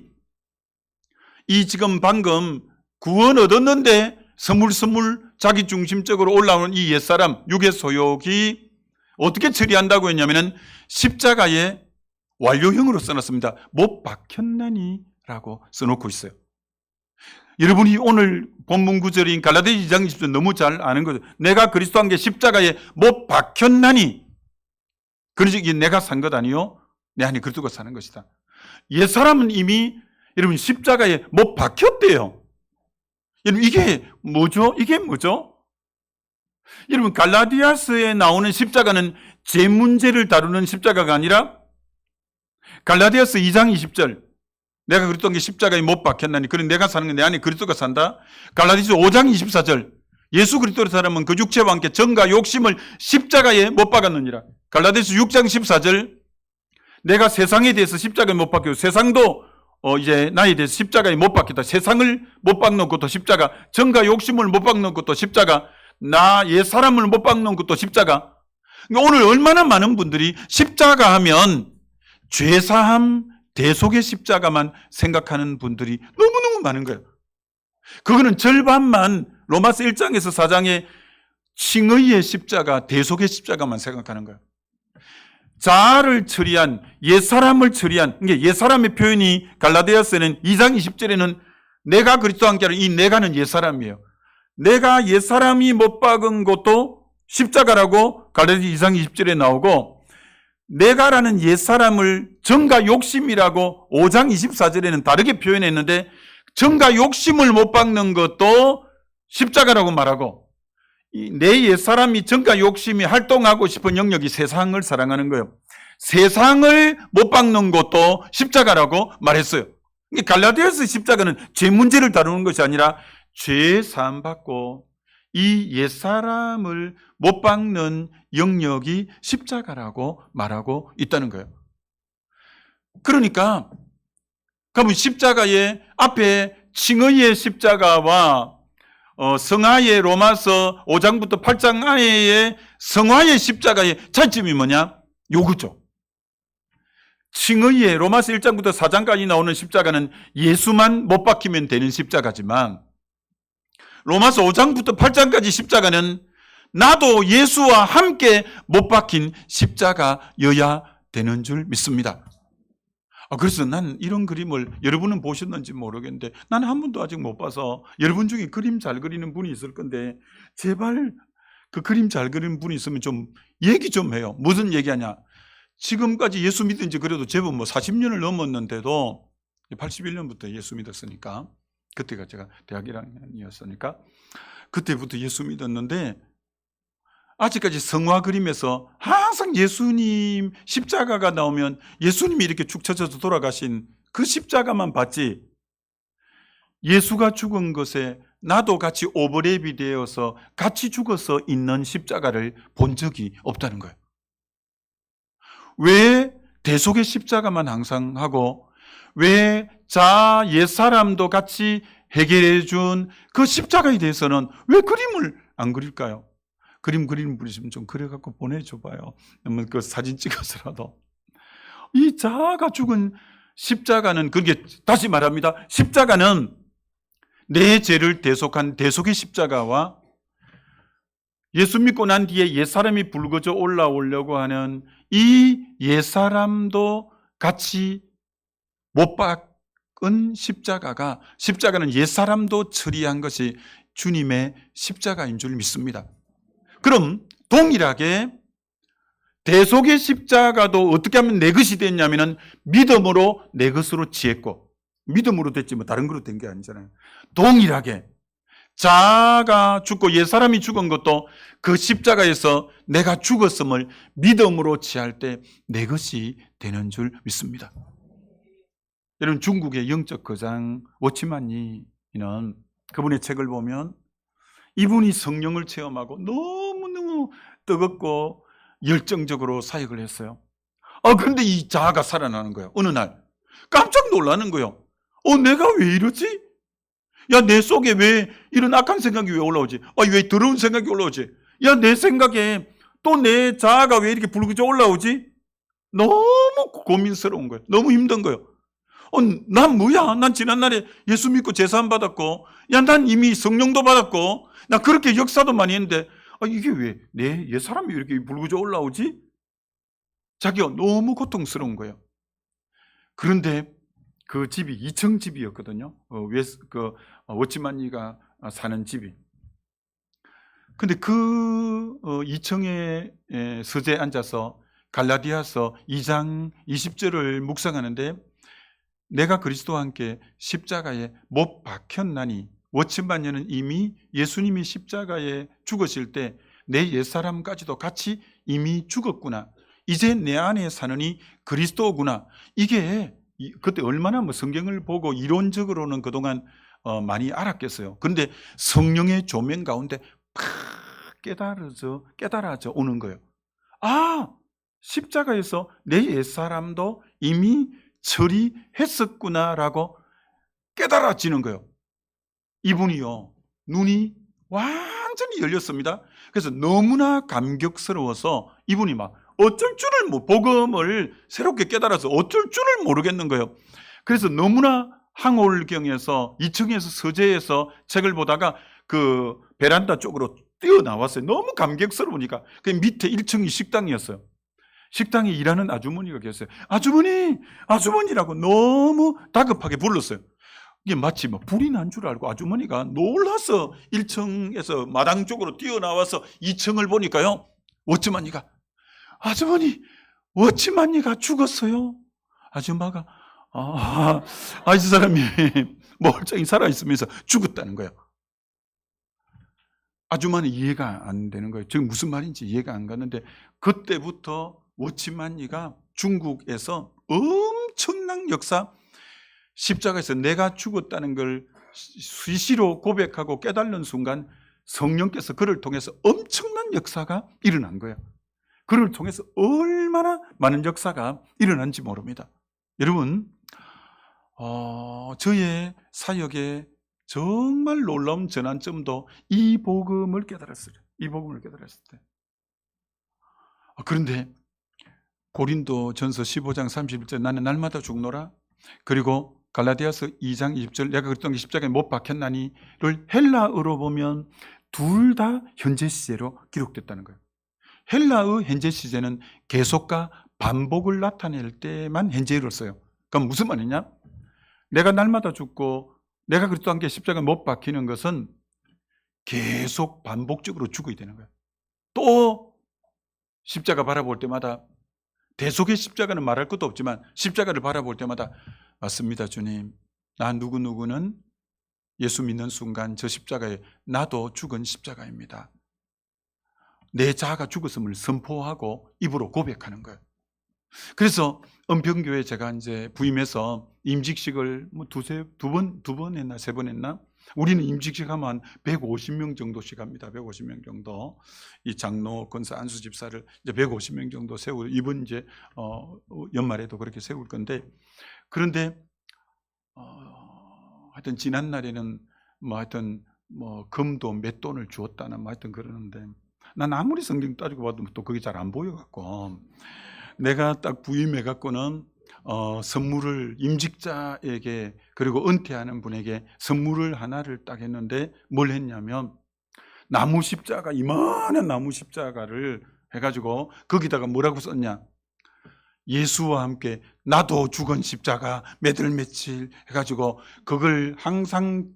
이 지금 방금 구원 얻었는데 스물스물 자기중심적으로 올라오는 이 옛사람, 육의 소욕이 어떻게 처리한다고 했냐면은 십자가에 완료형으로 써놨습니다. 못 박혔나니 라고 써놓고 있어요. 여러분이 오늘 본문 구절인 갈라디아 2장 20절 너무 잘 아는 거죠. 내가 그리스도와 함께 십자가에 못 박혔나니. 그러지 이게 내가 산 것 아니요, 내 안에 그리스도가 사는 것이다. 옛사람은 이미 여러분 십자가에 못 박혔대요. 여러분 이게 뭐죠? 이게 뭐죠? 여러분 갈라디아서에 나오는 십자가는 제 문제를 다루는 십자가가 아니라 갈라디아서 2장 20절 내가 그리스도와 함께 십자가에 못 박혔나니 그런 내가 사는 건 내 안에 그리스도가 산다. 갈라디아서 5장 24절 예수 그리스도의 사람은 그 육체와 함께 정과 욕심을 십자가에 못 박았느니라. 갈라디아서 6장 14절 내가 세상에 대해서 십자가에 못 박혔고 세상도 이제 나에 대해서 십자가에 못 박혔다. 세상을 못 박는 것도 십자가, 정과 욕심을 못 박는 것도 십자가, 나 옛사람을 못 박는 것도 십자가. 그러니까 오늘 얼마나 많은 분들이 십자가 하면 죄사함, 대속의 십자가만 생각하는 분들이 너무너무 많은 거예요. 그거는 절반만 로마서 1장에서 4장의 칭의의 십자가, 대속의 십자가만 생각하는 거예요. 자아를 처리한, 옛사람을 처리한, 이게 옛사람의 표현이 갈라디아서는 2장 20절에는 내가 그리스도와 함께하는 이 내가는 옛사람이에요. 내가 옛사람이 못 박은 것도 십자가라고 갈라디아 2장 20절에 나오고 내가라는 옛사람을 정과 욕심이라고 5장 24절에는 다르게 표현했는데 정과 욕심을 못 박는 것도 십자가라고 말하고 내 옛사람이 정과 욕심이 활동하고 싶은 영역이 세상을 사랑하는 거예요. 세상을 못 박는 것도 십자가라고 말했어요. 갈라디아서 십자가는 죄 문제를 다루는 것이 아니라 죄 사함 받고 이 옛사람을 못 박는 영역이 십자가라고 말하고 있다는 거예요. 그러니까 그러면 십자가의 앞에 칭의의 십자가와 성화의 로마서 5장부터 8장 안에의 성화의 십자가의 차이점이 뭐냐? 요거죠. 칭의의 로마서 1장부터 4장까지 나오는 십자가는 예수만 못 박히면 되는 십자가지만 로마서 5장부터 8장까지 십자가는 나도 예수와 함께 못 박힌 십자가여야 되는 줄 믿습니다. 그래서 난 이런 그림을 여러분은 보셨는지 모르겠는데 나는 한 번도 아직 못 봐서 여러분 중에 그림 잘 그리는 분이 있을 건데 제발 그 그림 잘 그리는 분이 있으면 좀 얘기 좀 해요. 무슨 얘기하냐? 지금까지 예수 믿은 지 그래도 제법 40년을 넘었는데도 81년부터 예수 믿었으니까 그때가 제가 대학 1학년이었으니까 그때부터 예수 믿었는데 아직까지 성화 그림에서 항상 예수님 십자가가 나오면 예수님이 이렇게 축 처져서 돌아가신 그 십자가만 봤지 예수가 죽은 것에 나도 같이 오버랩이 되어서 같이 죽어서 있는 십자가를 본 적이 없다는 거예요. 왜 대속의 십자가만 항상 하고 왜 옛사람도 같이 해결해 준 그 십자가에 대해서는 왜 그림을 안 그릴까요? 그림 그리는 분이 있으면 좀 그려갖고 보내줘봐요. 그 사진 찍어서라도. 이 자아가 죽은 십자가는 그게 다시 말합니다. 십자가는 내 죄를 대속한 대속의 십자가와 예수 믿고 난 뒤에 옛사람이 붉어져 올라오려고 하는 이 옛사람도 같이 못 박은 십자가는 옛사람도 처리한 것이 주님의 십자가인 줄 믿습니다. 그럼 동일하게 대속의 십자가도 어떻게 하면 내 것이 됐냐면은 믿음으로 내 것으로 지었고 믿음으로 됐지 뭐 다른 거로 된 게 아니잖아요. 동일하게 자아가 죽고 옛사람이 죽은 것도 그 십자가에서 내가 죽었음을 믿음으로 취할 때 내 것이 되는 줄 믿습니다. 여러분 중국의 영적 거장 워치만니는 그분의 책을 보면 이분이 성령을 체험하고 너무너무 뜨겁고 열정적으로 사역을 했어요. 그런데 이 자아가 살아나는 거예요. 어느 날 깜짝 놀라는 거예요. 내가 왜 이러지? 야, 내 속에 왜 이런 악한 생각이 왜 올라오지? 왜 더러운 생각이 올라오지? 야, 내 생각에 또 내 자아가 왜 이렇게 불거져 올라오지? 너무 고민스러운 거예요. 너무 힘든 거예요. 난 뭐야? 난 지난날에 예수 믿고 제사함 받았고, 야, 난 이미 성령도 받았고, 나 그렇게 역사도 많이 했는데, 이게 왜 내 옛사람이 이렇게 불거져 올라오지? 자기가 너무 고통스러운 거예요. 그런데 그 집이 2층 집이었거든요. 워치만니가 사는 집이. 근데 그 2층에 서재에 앉아서 갈라디아서 2장 20절을 묵상하는데, 내가 그리스도와 함께 십자가에 못 박혔나니, 워치만녀는 이미 예수님이 십자가에 죽으실 때 내 옛사람까지도 같이 이미 죽었구나. 이제 내 안에 사느니 그리스도구나. 이게 그때 얼마나 성경을 보고 이론적으로는 그동안 많이 알았겠어요. 그런데 성령의 조명 가운데 팍 깨달아져 오는 거예요. 십자가에서 내 옛사람도 이미 처리했었구나라고 깨달아지는 거예요. 이분이요, 눈이 완전히 열렸습니다. 그래서 너무나 감격스러워서 이분이 막 어쩔 줄을 복음을 새롭게 깨달아서 어쩔 줄을 모르겠는 거예요. 그래서 너무나 항올경에서 2층에서 서재에서 책을 보다가 그 베란다 쪽으로 뛰어나왔어요. 너무 감격스러우니까. 그 밑에 1층이 식당이었어요. 식당에 일하는 아주머니가 계세요. 아주머니라고 너무 다급하게 불렀어요. 이게 마치 불이 난 줄 알고 아주머니가 놀라서 1층에서 마당 쪽으로 뛰어나와서 2층을 보니까요, 워치만니가, 아주머니, 워치만니가 죽었어요. 아줌마가 이 사람이 멀쩡히 살아있으면서 죽었다는 거예요. 아주머니 이해가 안 되는 거예요. 지금 무슨 말인지 이해가 안 가는데, 그때부터 워치만니가 중국에서 엄청난 역사, 십자가에서 내가 죽었다는 걸 수시로 고백하고 깨달는 순간 성령께서 그를 통해서 엄청난 역사가 일어난 거예요. 그를 통해서 얼마나 많은 역사가 일어난지 모릅니다. 여러분, 저의 사역의 정말 놀라운 전환점도 이 복음을 깨달았어요. 이 복음을 깨달았을 때. 그런데 고린도 전서 15장 31절, 나는 날마다 죽노라. 그리고 갈라디아서 2장 20절, 내가 그랬던 게 십자가에 못 박혔나니를 헬라어로 보면 둘 다 현재 시제로 기록됐다는 거예요. 헬라의 현재 시제는 계속과 반복을 나타낼 때만 현재를 써요. 그럼 무슨 말이냐? 내가 날마다 죽고 내가 그리스도와 함께 십자가에 못 박히는 것은 계속 반복적으로 죽어야 되는 거예요. 또 십자가 바라볼 때마다, 대속의 십자가는 말할 것도 없지만 십자가를 바라볼 때마다, 맞습니다 주님, 나 누구누구는 예수 믿는 순간 저 십자가에 나도 죽은 십자가입니다. 내 자아가 죽었음을 선포하고 입으로 고백하는 거예요. 그래서 은평교회 제가 이제 부임해서 임직식을 두 번 했나 세 번 했나? 우리는 임직식 하면 150명 정도씩 합니다. 150명 정도. 이 장로, 권사, 안수 집사를 이제 150명 정도 세울, 이번 이제 연말에도 그렇게 세울 건데, 그런데 하여튼 지난 날에는 금도 몇 돈을 주었다나 하여튼 그러는데, 난 아무리 성경 따지고 봐도 또 그게 잘 안 보여갖고, 내가 딱 부임해갖고는 선물을 임직자에게, 그리고 은퇴하는 분에게 선물을 하나를 딱 했는데, 뭘 했냐면 나무 십자가, 이만한 나무 십자가를 해가지고 거기다가 뭐라고 썼냐, 예수와 함께 나도 죽은 십자가 몇월 며칠 해가지고 그걸 항상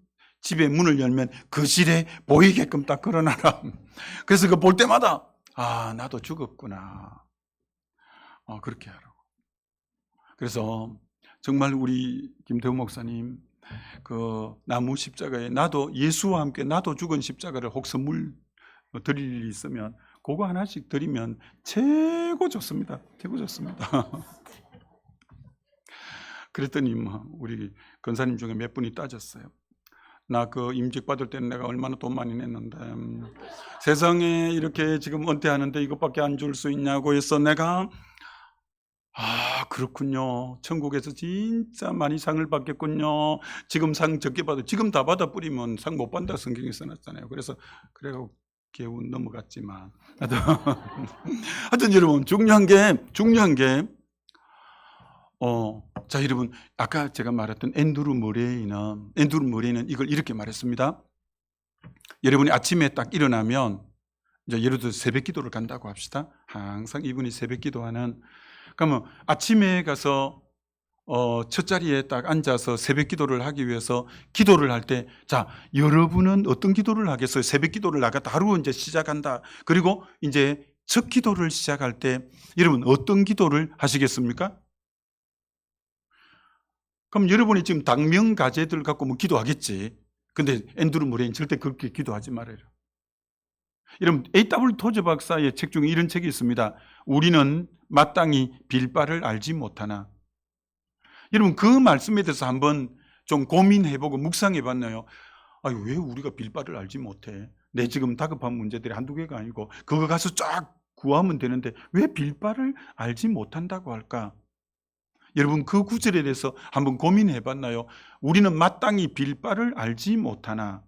집에 문을 열면 거실에 보이게끔 딱 걸어놔라. 그래서 그 볼 때마다 나도 죽었구나, 그렇게 하라고. 그래서 정말 우리 김태우 목사님 그 나무 십자가에 나도 예수와 함께 나도 죽은 십자가를 혹 선물 드릴 일이 있으면 그거 하나씩 드리면 최고 좋습니다. 최고 좋습니다. 그랬더니 우리 권사님 중에 몇 분이 따졌어요. 나 그 임직 받을 때는 내가 얼마나 돈 많이 냈는데 세상에 이렇게 지금 은퇴하는데 이것밖에 안 줄 수 있냐고 해서 내가 그렇군요. 천국에서 진짜 많이 상을 받겠군요. 지금 상 적게 받아, 지금 다 받아 뿌리면 상 못 받는다 성경에 써놨잖아요. 그래서 개운 넘어갔지만 하여튼 여러분 중요한 게 자 여러분 아까 제가 말했던 앤드루 머레이는 이걸 이렇게 말했습니다. 여러분이 아침에 딱 일어나면 이제 예를 들어 새벽 기도를 간다고 합시다. 항상 이분이 새벽 기도하는, 그러면 아침에 가서 첫 자리에 딱 앉아서 새벽 기도를 하기 위해서 기도를 할 때, 자, 여러분은 어떤 기도를 하겠어요? 새벽 기도를 나갔다 하루 이제 시작한다. 그리고 이제 첫 기도를 시작할 때 여러분 어떤 기도를 하시겠습니까? 그럼 여러분이 지금 당명가제들 갖고 뭐 기도하겠지. 근데 앤드루 머레이는 절대 그렇게 기도하지 말아요. 여러분 A.W. 토저 박사의 책 중에 이런 책이 있습니다. 우리는 마땅히 빌바를 알지 못하나. 여러분 그 말씀에 대해서 한번 좀 고민해보고 묵상해봤나요? 아유, 왜 우리가 빌바를 알지 못해? 내 지금 다급한 문제들이 한두 개가 아니고 그거 가서 쫙 구하면 되는데 왜 빌바를 알지 못한다고 할까? 여러분 그 구절에 대해서 한번 고민해봤나요? 우리는 마땅히 빌바를 알지 못하나.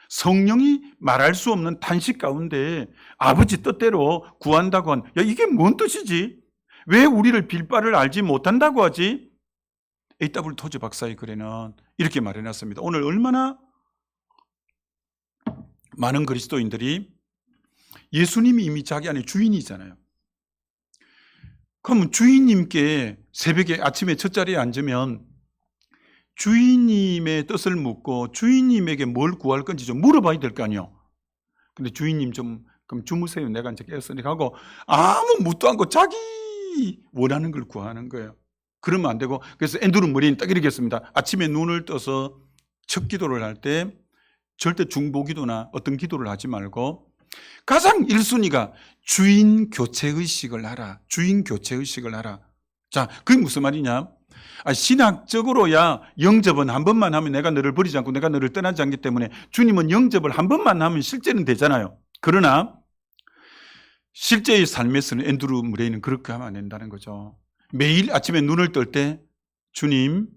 성령이 말할 수 없는 탄식 가운데 아버지 뜻대로 구한다고 한, 야, 이게 뭔 뜻이지? 왜 우리를 빌바를 알지 못한다고 하지? A.W. 토저 박사의 글에는 이렇게 말해놨습니다. 오늘 얼마나 많은 그리스도인들이 예수님이 이미 자기 안에 주인이잖아요. 그러면 주인님께 새벽에 아침에 첫 자리에 앉으면 주인님의 뜻을 묻고 주인님에게 뭘 구할 건지 좀 물어봐야 될 거 아니에요. 근데 주인님 좀 그럼 주무세요. 내가 이제 깼으니까 하고 아무 묻도 않고 자기 원하는 걸 구하는 거예요. 그러면 안 되고, 그래서 앤드루 머레이는 딱 이렇게 했습니다. 아침에 눈을 떠서 첫 기도를 할 때 절대 중보기도나 어떤 기도를 하지 말고 가장 1순위가 주인 교체 의식을 하라. 주인 교체 의식을 하라. 자, 그게 무슨 말이냐? 신학적으로야 영접은 한 번만 하면 내가 너를 버리지 않고 내가 너를 떠나지 않기 때문에 주님은 영접을 한 번만 하면 실제는 되잖아요. 그러나 실제의 삶에서는 앤드루 머레이는 그렇게 하면 안 된다는 거죠. 매일 아침에 눈을 뜰 때 주님,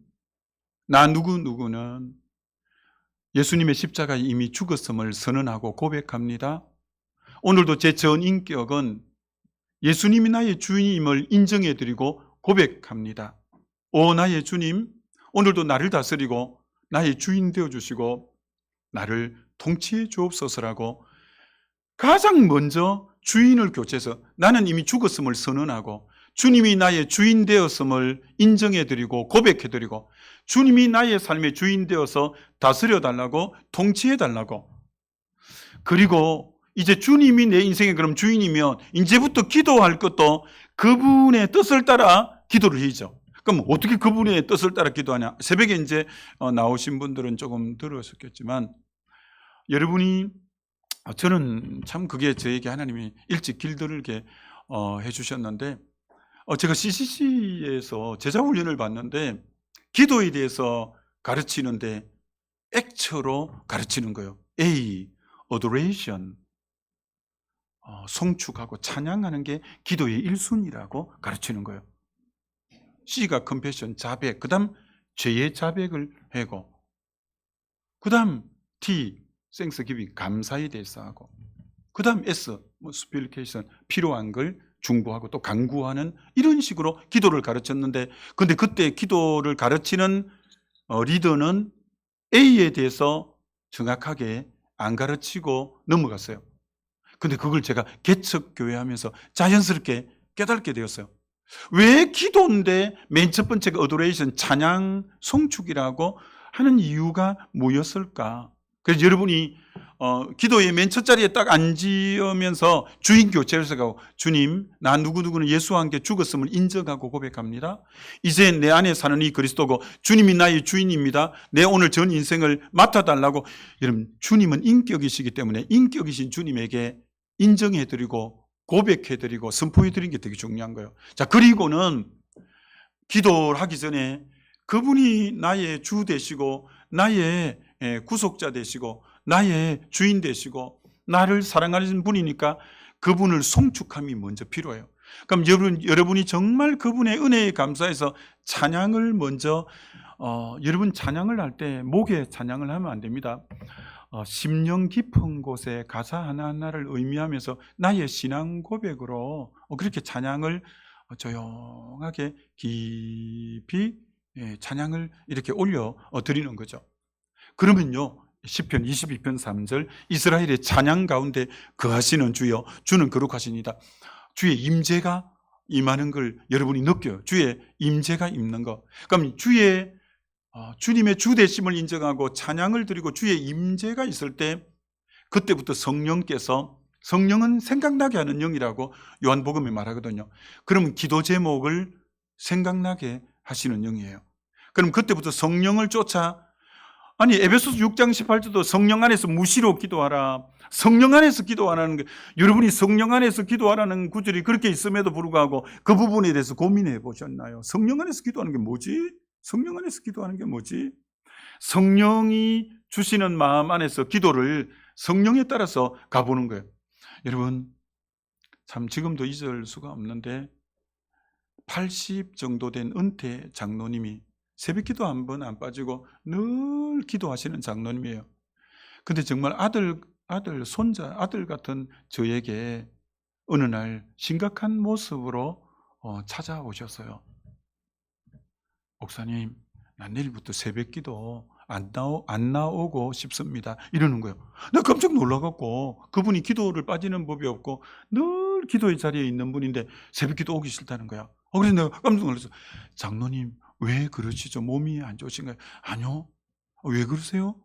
나 누구는 예수님의 십자가에 이미 죽었음을 선언하고 고백합니다. 오늘도 제 전 인격은 예수님이 나의 주인임을 인정해드리고 고백합니다. 오 나의 주님, 오늘도 나를 다스리고 나의 주인 되어주시고 나를 통치해 주옵소서라고 가장 먼저 주인을 교체해서 나는 이미 죽었음을 선언하고 주님이 나의 주인 되었음을 인정해드리고 고백해드리고 주님이 나의 삶의 주인 되어서 다스려달라고 통치해달라고, 그리고 이제 주님이 내 인생의 그럼 주인이면 이제부터 기도할 것도 그분의 뜻을 따라 기도를 해야죠. 그럼 어떻게 그분의 뜻을 따라 기도하냐? 새벽에 이제 나오신 분들은 조금 들으셨겠지만 여러분이, 저는 참 그게 저에게 하나님이 일찍 길들게 해주셨는데, 제가 CCC에서 제자훈련을 받는데 기도에 대해서 가르치는데 액처로 가르치는 거예요. A, adoration, 송축하고 찬양하는 게 기도의 1순위라고 가르치는 거예요. C가 compassion, 자백, 그 다음 죄의 자백을 하고, 그 다음 T, thanksgiving, 감사에 대해서 하고, 그 다음 S, supplication, 필요한 걸 중보하고 또 간구하는, 이런 식으로 기도를 가르쳤는데, 근데 그때 기도를 가르치는 리더는 A에 대해서 정확하게 안 가르치고 넘어갔어요. 근데 그걸 제가 개척교회 하면서 자연스럽게 깨닫게 되었어요. 왜 기도인데 맨 첫 번째가 어도레이션, 찬양, 송축이라고 하는 이유가 뭐였을까? 그래서 여러분이 기도의 맨 첫 자리에 딱 앉으면서 주인 교체를 해가고, 주님, 나 누구누구는 예수와 함께 죽었음을 인정하고 고백합니다. 이제 내 안에 사는 이 그리스도고 주님이 나의 주인입니다. 내 오늘 전 인생을 맡아달라고. 여러분, 주님은 인격이시기 때문에 인격이신 주님에게 인정해드리고 고백해드리고 선포해드리는 게 되게 중요한 거예요. 자, 그리고는 기도를 하기 전에 그분이 나의 주 되시고 나의 구속자 되시고 나의 주인 되시고 나를 사랑하는 분이니까 그분을 송축함이 먼저 필요해요. 그럼 여러분이 정말 그분의 은혜에 감사해서 찬양을 먼저, 여러분 찬양을 할 때 목에 찬양을 하면 안 됩니다. 심령 깊은 곳에 가사 하나하나를 의미하면서 나의 신앙 고백으로 그렇게 찬양을 조용하게 깊이 찬양을 이렇게 올려 드리는 거죠. 그러면요, 시편 22편 3절 이스라엘의 찬양 가운데 거하시는 주여 주는 거룩하시니다. 주의 임재가 임하는 걸 여러분이 느껴요. 주의 임재가 임는 거. 그럼 주님의 주되심을 인정하고 찬양을 드리고 주의 임재가 있을 때 그때부터 성령은 생각나게 하는 영이라고 요한복음에 말하거든요. 그럼 기도 제목을 생각나게 하시는 영이에요. 그럼 그때부터 성령을 쫓아 에베소서 6장 18절도 성령 안에서 무시로 기도하라. 성령 안에서 기도하라는 게, 여러분이 성령 안에서 기도하라는 구절이 그렇게 있음에도 불구하고 그 부분에 대해서 고민해 보셨나요? 성령 안에서 기도하는 게 뭐지? 성령 안에서 기도하는 게 뭐지? 성령이 주시는 마음 안에서 기도를 성령에 따라서 가보는 거예요. 여러분, 참 지금도 잊을 수가 없는데 80 정도 된 은퇴 장로님이 새벽 기도 한 번 안 빠지고 늘 기도하시는 장로님이에요. 근데 정말 아들 같은 저에게 어느 날 심각한 모습으로 찾아오셨어요. 목사님, 난 내일부터 새벽 기도 안 나오고 싶습니다. 이러는 거예요. 내가 깜짝 놀라갖고, 그분이 기도를 빠지는 법이 없고 늘 기도의 자리에 있는 분인데 새벽 기도 오기 싫다는 거야. 그래서 내가 깜짝 놀랐어. 장로님, 왜 그러시죠? 몸이 안 좋으신가요? 아니요. 왜 그러세요?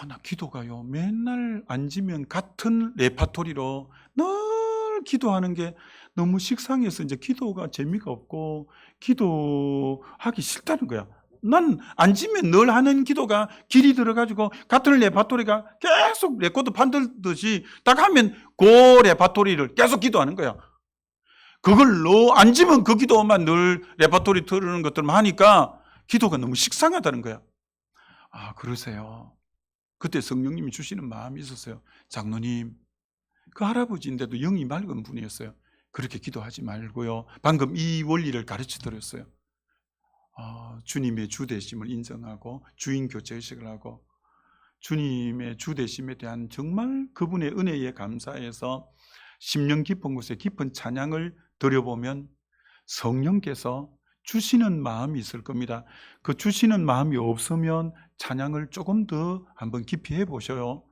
나 기도가요, 맨날 앉으면 같은 레파토리로 늘 기도하는 게 너무 식상해서 이제 기도가 재미가 없고 기도하기 싫다는 거야. 난 앉으면 늘 하는 기도가 길이 들어가지고 같은 레파토리가 계속 레코드 판들듯이 딱 하면 그 레파토리를 계속 기도하는 거야. 그걸 앉으면 그 기도만 늘 레파토리 틀는 것들만 하니까 기도가 너무 식상하다는 거야. 그러세요. 그때 성령님이 주시는 마음이 있었어요. 장로님, 그 할아버지인데도 영이 맑은 분이었어요. 그렇게 기도하지 말고요. 방금 이 원리를 가르쳐 드렸어요. 주님의 주되심을 인정하고 주인 교체 의식을 하고 주님의 주되심에 대한 정말 그분의 은혜에 감사해서 심령 깊은 곳에 깊은 찬양을 드려보면 성령께서 주시는 마음이 있을 겁니다. 그 주시는 마음이 없으면 찬양을 조금 더 한번 깊이 해보셔요.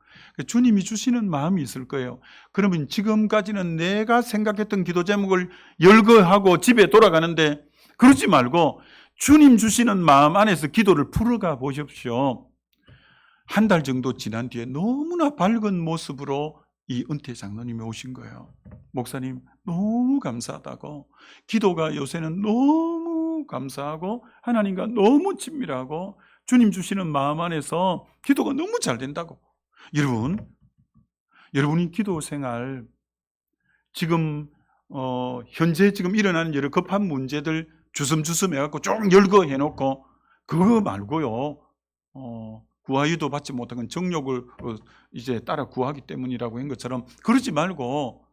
주님이 주시는 마음이 있을 거예요. 그러면 지금까지는 내가 생각했던 기도 제목을 열거하고 집에 돌아가는데 그러지 말고 주님 주시는 마음 안에서 기도를 풀어가 보십시오. 한 달 정도 지난 뒤에 너무나 밝은 모습으로 이 은퇴 장로님이 오신 거예요. 목사님, 너무 감사하다고, 기도가 요새는 너무 감사하고 하나님과 너무 친밀하고 주님 주시는 마음 안에서 기도가 너무 잘 된다고. 여러분이 기도 생활 지금 현재 지금 일어나는 여러 급한 문제들 주섬주섬 해갖고 쭉 열거해 놓고 그거 말고요, 구하기도 받지 못한 건 정욕을 이제 따라 구하기 때문이라고 한 것처럼 그러지 말고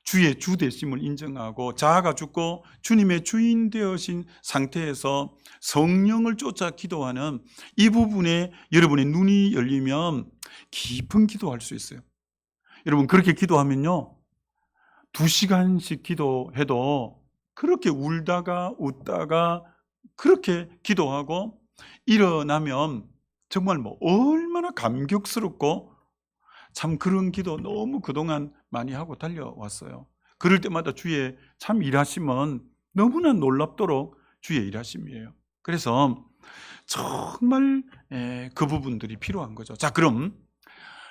주의 주되심을 인정하고 자아가 죽고 주님의 주인 되어신 상태에서 성령을 쫓아 기도하는 이 부분에 여러분의 눈이 열리면 깊은 기도할 수 있어요. 여러분, 그렇게 기도하면요, 2시간씩 기도해도 그렇게 울다가 웃다가 그렇게 기도하고 일어나면 정말 얼마나 감격스럽고, 참 그런 기도 너무 그동안 많이 하고 달려왔어요. 그럴 때마다 주의 참 일하심은 너무나 놀랍도록 주의 일하심이에요. 그래서 정말 그 부분들이 필요한 거죠. 자, 그럼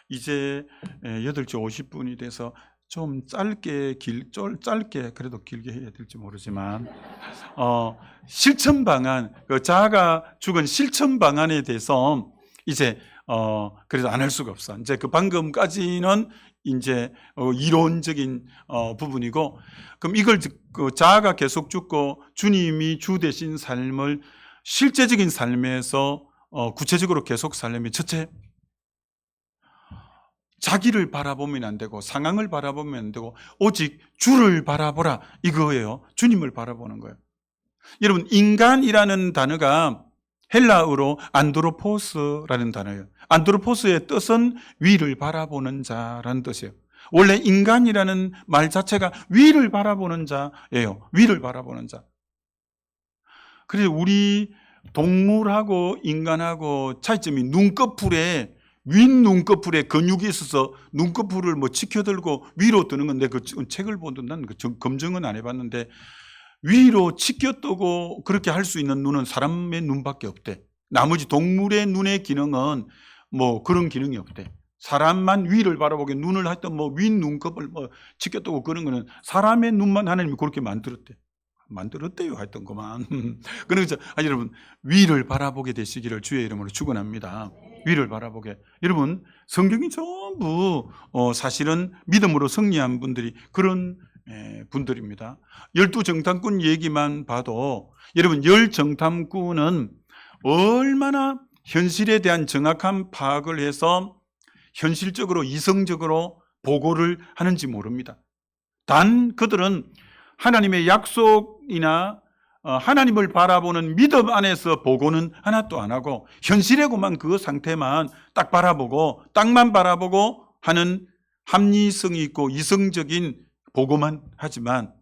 이제 8시 50분이 돼서 좀 짧게 그래도 길게 해야 될지 모르지만 실천 방안, 그 자아가 죽은 실천 방안에 대해서 이제 그래도 안 할 수가 없어. 이제 그 방금까지는 이제 이론적인 부분이고, 그럼 이걸 그 자아가 계속 죽고 주님이 주 되신 삶을 실제적인 삶에서 구체적으로 계속 살려면, 첫째, 자기를 바라보면 안 되고 상황을 바라보면 안 되고 오직 주를 바라보라, 이거예요. 주님을 바라보는 거예요. 여러분, 인간이라는 단어가 헬라어로 안드로포스라는 단어예요. 안드로포스의 뜻은 위를 바라보는 자라는 뜻이에요. 원래 인간이라는 말 자체가 위를 바라보는 자예요. 위를 바라보는 자. 그래서 우리 동물하고 인간하고 차이점이 눈꺼풀에 윗눈꺼풀에 근육이 있어서 눈꺼풀을 뭐 치켜들고 위로 뜨는 건데 그 책을 보던 난 검증은 안 해봤는데 위로 치켜뜨고 그렇게 할 수 있는 눈은 사람의 눈밖에 없대. 나머지 동물의 눈의 기능은 뭐 그런 기능이 없대. 사람만 위를 바라보게 눈을 하여튼 뭐 윗눈꺼풀 뭐 치켜뜨고 그런 거는 사람의 눈만 하나님이 그렇게 만들었대요 하여튼 그만. 그래서 여러분 위를 바라보게 되시기를 주의 이름으로 축원합니다. 위를 바라보게. 여러분 성경이 전부 사실은 믿음으로 승리한 분들이 그런 분들입니다. 12정탐꾼 얘기만 봐도 여러분 10정탐꾼은 얼마나 현실에 대한 정확한 파악을 해서 현실적으로 이성적으로 보고를 하는지 모릅니다. 단 그들은 하나님의 약속이나 하나님을 바라보는 믿음 안에서 보고는 하나도 안 하고 현실에고만 그 상태만 딱 바라보고 땅만 바라보고 하는 합리성이 있고 이성적인 보고만 하지만,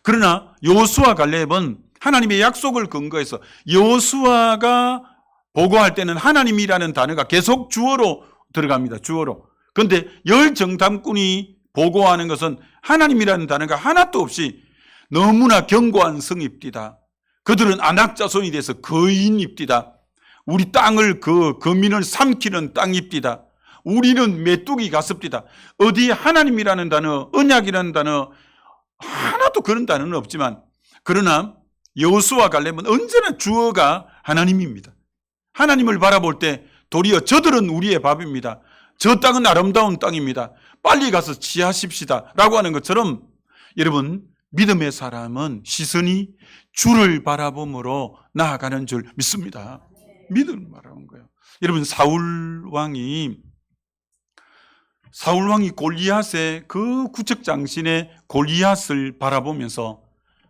그러나 여호수아 갈렙은 하나님의 약속을 근거해서 여호수아가 보고할 때는 하나님이라는 단어가 계속 주어로 들어갑니다. 주어로. 그런데 열 정탐꾼이 보고하는 것은 하나님이라는 단어가 하나도 없이 너무나 견고한 성입디다. 그들은 안악자손이 돼서 거인입디다. 우리 땅을 거민을 삼키는 땅입디다. 우리는 메뚜기 가습디다. 어디에 하나님이라는 단어, 언약이라는 단어 하나도 그런 단어는 없지만, 그러나 여호수아 갈렙은 언제나 주어가 하나님입니다. 하나님을 바라볼 때 도리어 저들은 우리의 밥입니다. 저 땅은 아름다운 땅입니다. 빨리 가서 취하십시다 라고 하는 것처럼, 여러분 믿음의 사람은 시선이 주를 바라봄으로 나아가는 줄 믿습니다. 믿음을 말하는 거예요. 여러분 사울 왕이 골리앗의 그 구척장신의 골리앗을 바라보면서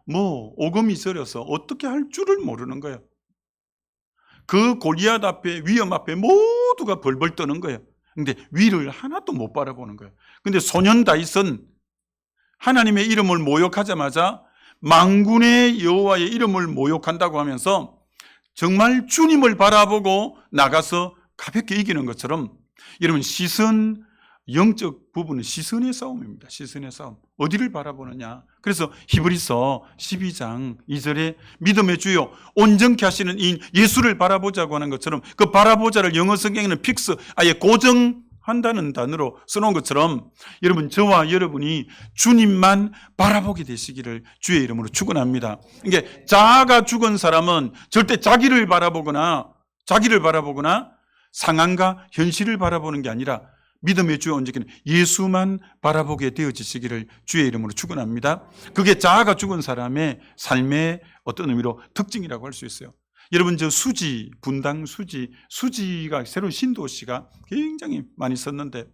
뭐 오금이 저려서 어떻게 할 줄을 모르는 거예요. 그 골리앗 앞에, 위험 앞에 모두가 벌벌 떠는 거예요. 근데 위를 하나도 못 바라보는 거예요. 근데 소년 다윗은 하나님의 이름을 모욕하자마자 만군의 여호와의 이름을 모욕한다고 하면서 정말 주님을 바라보고 나가서 가볍게 이기는 것처럼, 여러분 시선, 영적 부분은 시선의 싸움입니다. 시선의 싸움. 어디를 바라보느냐. 그래서 히브리서 12장 2절에 믿음의 주요 온전케 하시는 이 예수를 바라보자고 하는 것처럼, 그 바라보자를 영어 성경에는 픽스, 아예 고정한다는 단어로 써놓은 것처럼, 여러분 저와 여러분이 주님만 바라보게 되시기를 주의 이름으로 축원합니다. 이게 자아가 죽은 사람은 절대 자기를 바라보거나 상황과 현실을 바라보는 게 아니라 믿음의 주요 온전케는 예수만 바라보게 되어지시기를 주의 이름으로 축원합니다. 그게 자아가 죽은 사람의 삶의 어떤 의미로 특징이라고 할 수 있어요. 여러분 저 분당 수지가 새로운 신도시가 굉장히 많이 썼는데,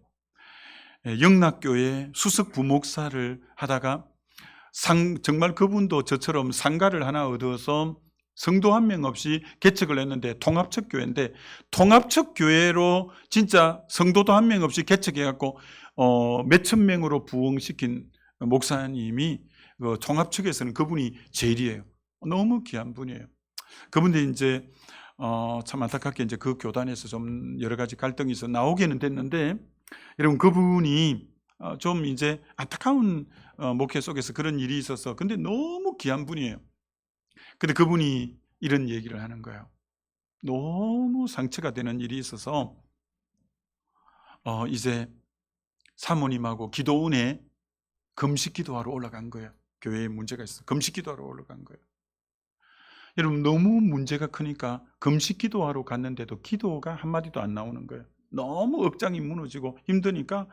영락교회 수석 부목사를 하다가 정말 그분도 저처럼 상가를 하나 얻어서 성도 한 명 없이 개척을 했는데, 통합적 교회인데, 통합적 교회로 진짜 성도도 한 명 없이 개척해갖고 몇천 명으로 부흥시킨 목사님이 통합측에서는 그분이 제일이에요. 너무 귀한 분이에요. 그분들이 이제 참 안타깝게 이제 그 교단에서 좀 여러 가지 갈등이 있어 나오기는 됐는데, 여러분 그분이 좀 이제 안타까운 목회 속에서 그런 일이 있어서, 근데 너무 귀한 분이에요. 근데 그분이 이런 얘기를 하는 거예요. 너무 상처가 되는 일이 있어서 이제 사모님하고 기도원에 금식 기도하러 올라간 거예요. 교회에 문제가 있어 금식 기도하러 올라간 거예요. 여러분 너무 문제가 크니까 금식 기도하러 갔는데도 기도가 한마디도 안 나오는 거예요. 너무 억장이 무너지고 힘드니까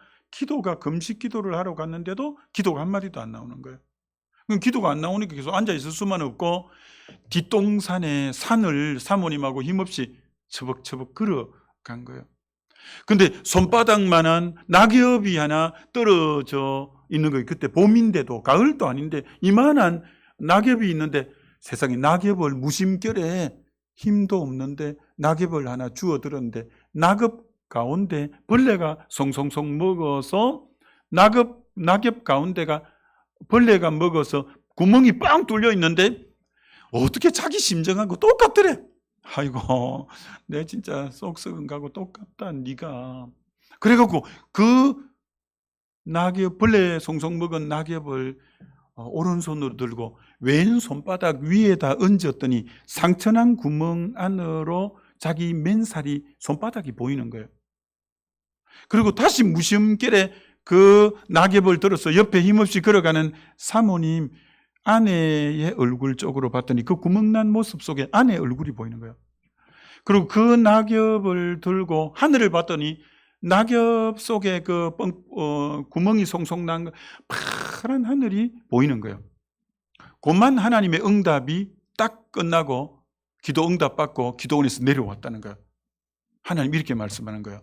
금식 기도를 하러 갔는데도 기도가 한마디도 안 나오는 거예요. 그럼 기도가 안 나오니까 계속 앉아있을 수만 없고 뒷동산에 산을 사모님하고 힘없이 처벅처벅 걸어간 거예요. 근데 손바닥만한 낙엽이 하나 떨어져 있는 거예요. 그때 봄인데도, 가을도 아닌데 이만한 낙엽이 있는데, 세상에 낙엽을 무심결에 힘도 없는데 낙엽을 하나 주워들었는데 낙엽 가운데 벌레가 송송송 먹어서 낙엽 가운데가 벌레가 먹어서 구멍이 빵 뚫려 있는데 어떻게 자기 심정하고 똑같더래. 아이고, 내 진짜 속 썩은 거하고 똑같다 네가. 그래갖고 그 벌레 송송 먹은 낙엽을 오른손으로 들고 왼손바닥 위에다 얹었더니 상처난 구멍 안으로 자기 맨살이 손바닥이 보이는 거예요. 그리고 다시 무심결에 그 낙엽을 들어서 옆에 힘없이 걸어가는 사모님 아내의 얼굴 쪽으로 봤더니 그 구멍난 모습 속에 아내의 얼굴이 보이는 거예요. 그리고 그 낙엽을 들고 하늘을 봤더니 낙엽 속에 그 구멍이 송송 난 파란 하늘이 보이는 거예요. 그만 하나님의 응답이 딱 끝나고 기도 응답 받고 기도원에서 내려왔다는 거예요. 하나님 이렇게 말씀하는 거예요.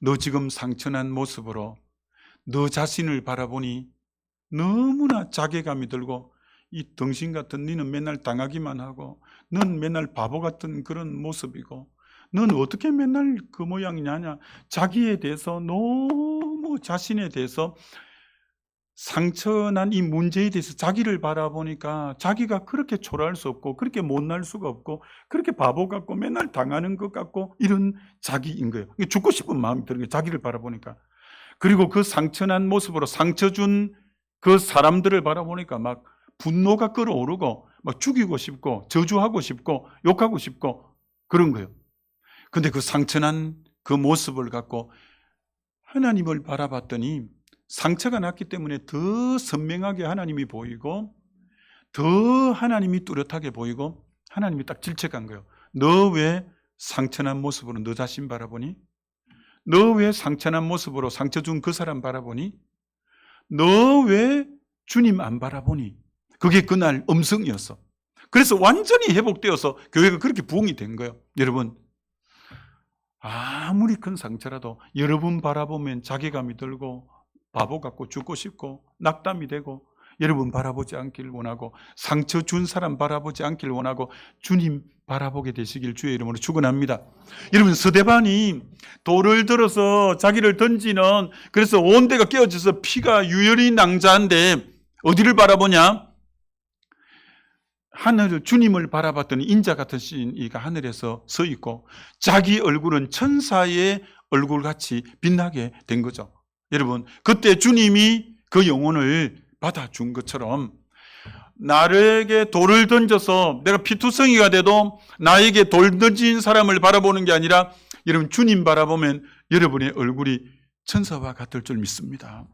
너 지금 상처난 모습으로 너 자신을 바라보니 너무나 자괴감이 들고 이 덩신 같은 너는 맨날 당하기만 하고 넌 맨날 바보 같은 그런 모습이고 넌 어떻게 맨날 그 모양이냐. 자기에 대해서 너무 자신에 대해서 상처난 이 문제에 대해서 자기를 바라보니까 자기가 그렇게 초라할 수 없고 그렇게 못날 수가 없고 그렇게 바보 같고 맨날 당하는 것 같고 이런 자기인 거예요. 죽고 싶은 마음이 드는 거예요. 자기를 바라보니까. 그리고 그 상처난 모습으로 상처 준 그 사람들을 바라보니까 막 분노가 끓어오르고 막 죽이고 싶고 저주하고 싶고 욕하고 싶고 그런 거예요. 근데 그 상처난 그 모습을 갖고 하나님을 바라봤더니 상처가 났기 때문에 더 선명하게 하나님이 보이고 더 하나님이 뚜렷하게 보이고 하나님이 딱 질책한 거예요. 너 왜 상처난 모습으로 너 자신 바라보니? 너 왜 상처난 모습으로 상처 준 그 사람 바라보니? 너 왜 주님 안 바라보니? 그게 그날 음성이었어. 그래서 완전히 회복되어서 교회가 그렇게 부흥이 된 거예요. 여러분, 아무리 큰 상처라도 여러분 바라보면 자괴감이 들고 바보 같고 죽고 싶고 낙담이 되고 여러분 바라보지 않길 원하고 상처 준 사람 바라보지 않길 원하고 주님 바라보게 되시길 주의 이름으로 축원합니다. 여러분, 스데반이 돌을 들어서 자기를 던지는, 그래서 온 데가 깨어져서 피가 유혈이 낭자한데 어디를 바라보냐? 하늘을, 주님을 바라봤더니 인자 같은 신이가 하늘에서 서 있고 자기 얼굴은 천사의 얼굴같이 빛나게 된 거죠. 여러분, 그때 주님이 그 영혼을 받아준 것처럼 나에게 돌을 던져서 내가 피투성이가 돼도 나에게 돌 던진 사람을 바라보는 게 아니라 여러분, 주님 바라보면 여러분의 얼굴이 천사와 같을 줄 믿습니다.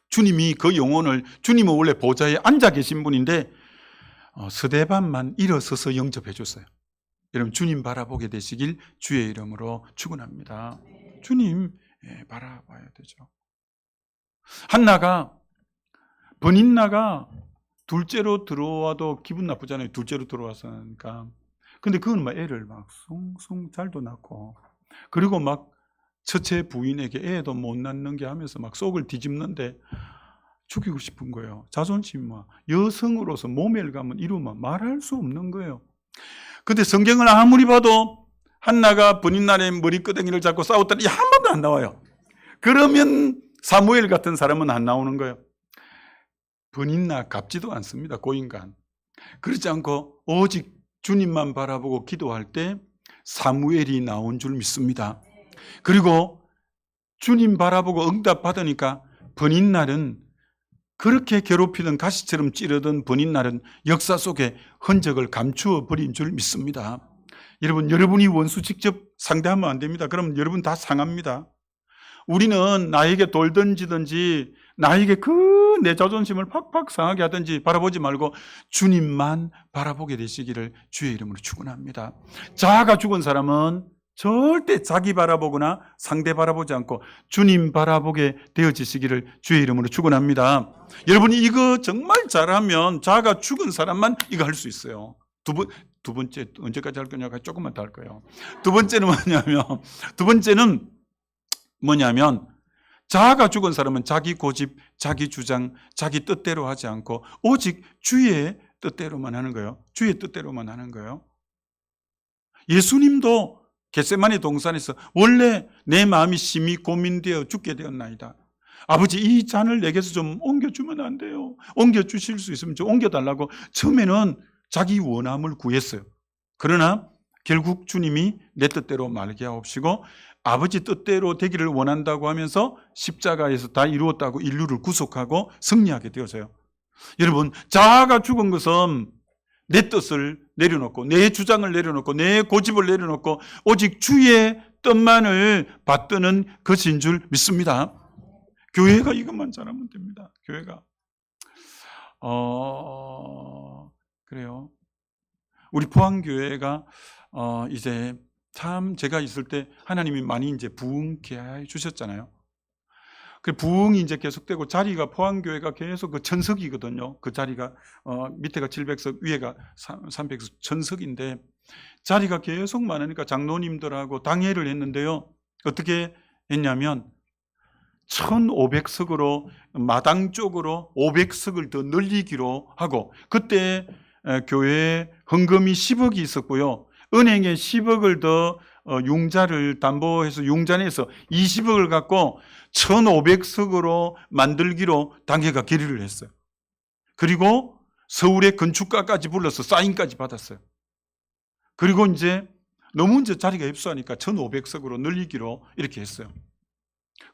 주님이 그 영혼을, 주님은 원래 보좌에 앉아 계신 분인데 스데반만 일어서서 영접해 줬어요. 여러분, 주님 바라보게 되시길 주의 이름으로 축원합니다. 주님 바라봐야 되죠. 버닌나가 둘째로 들어와도 기분 나쁘잖아요. 둘째로 들어왔으니까. 근데 그건 막 애를 막 숭숭 잘도 낳고, 그리고 막 첫째 부인에게 애도 못 낳는 게 하면서 막 속을 뒤집는데 죽이고 싶은 거예요. 자존심, 여성으로서 모멸감은 이루면 말할 수 없는 거예요. 근데 성경을 아무리 봐도 한나가 버닌나의 머리끄댕이를 잡고 싸웠더니 한 번도 안 나와요. 그러면 사무엘 같은 사람은 안 나오는 거예요. 버닌나 갚지도 않습니다. 고인간. 그렇지 않고 오직 주님만 바라보고 기도할 때 사무엘이 나온 줄 믿습니다. 그리고 주님 바라보고 응답 받으니까 버닌날은, 그렇게 괴롭히던 가시처럼 찌르던 버닌날은 역사 속에 흔적을 감추어 버린 줄 믿습니다. 여러분, 여러분이 원수 직접 상대하면 안 됩니다. 그러면 여러분 다 상합니다. 우리는 나에게 돌 던지든지 나에게 내 자존심을 팍팍 상하게 하든지 바라보지 말고 주님만 바라보게 되시기를 주의 이름으로 축원합니다. 자아가 죽은 사람은 절대 자기 바라보거나 상대 바라보지 않고 주님 바라보게 되어지시기를 주의 이름으로 축원합니다. 여러분이 이거 정말 잘하면 자아가 죽은 사람만 이거 할 수 있어요. 두 번째 언제까지 할 거냐고 조금만 더 할 거예요. 두 번째는 뭐냐면 자아가 죽은 사람은 자기 고집, 자기 주장, 자기 뜻대로 하지 않고 오직 주의 뜻대로만 하는 거예요. 주의 뜻대로만 하는 거예요. 예수님도 겟세마네 동산에서 원래 내 마음이 심히 고민되어 죽게 되었나이다. 아버지, 이 잔을 내게서 좀 옮겨주면 안 돼요? 옮겨주실 수 있으면 좀 옮겨달라고 처음에는 자기 원함을 구했어요. 그러나 결국 주님이 내 뜻대로 말게 하옵시고 아버지 뜻대로 되기를 원한다고 하면서 십자가에서 다 이루었다고 인류를 구속하고 승리하게 되어서요. 여러분, 자아가 죽은 것은 내 뜻을 내려놓고 내 주장을 내려놓고 내 고집을 내려놓고 오직 주의 뜻만을 받드는 것인 줄 믿습니다. 교회가 이것만 잘하면 됩니다. 교회가. 그래요. 우리 포항교회가 이제 참 제가 있을 때 하나님이 많이 이제 부흥케 해 주셨잖아요. 그 부흥이 이제 계속되고 자리가 포항교회가 계속 그 천석이거든요. 그 자리가 밑에가 700석, 위에가 300석 천석인데 자리가 계속 많으니까 장로님들하고 당회를 했는데요. 어떻게 했냐면 1500석으로 마당 쪽으로 500석을 더 늘리기로 하고 그때 교회에 헌금이 10억이 있었고요. 은행에 10억을 더 융자를 담보해서 융자내서 20억을 갖고 1500석으로 만들기로 당회가 결의를 했어요. 그리고 서울의 건축가까지 불러서 사인까지 받았어요. 그리고 이제 너무 이제 자리가 협소하니까 1500석으로 늘리기로 이렇게 했어요.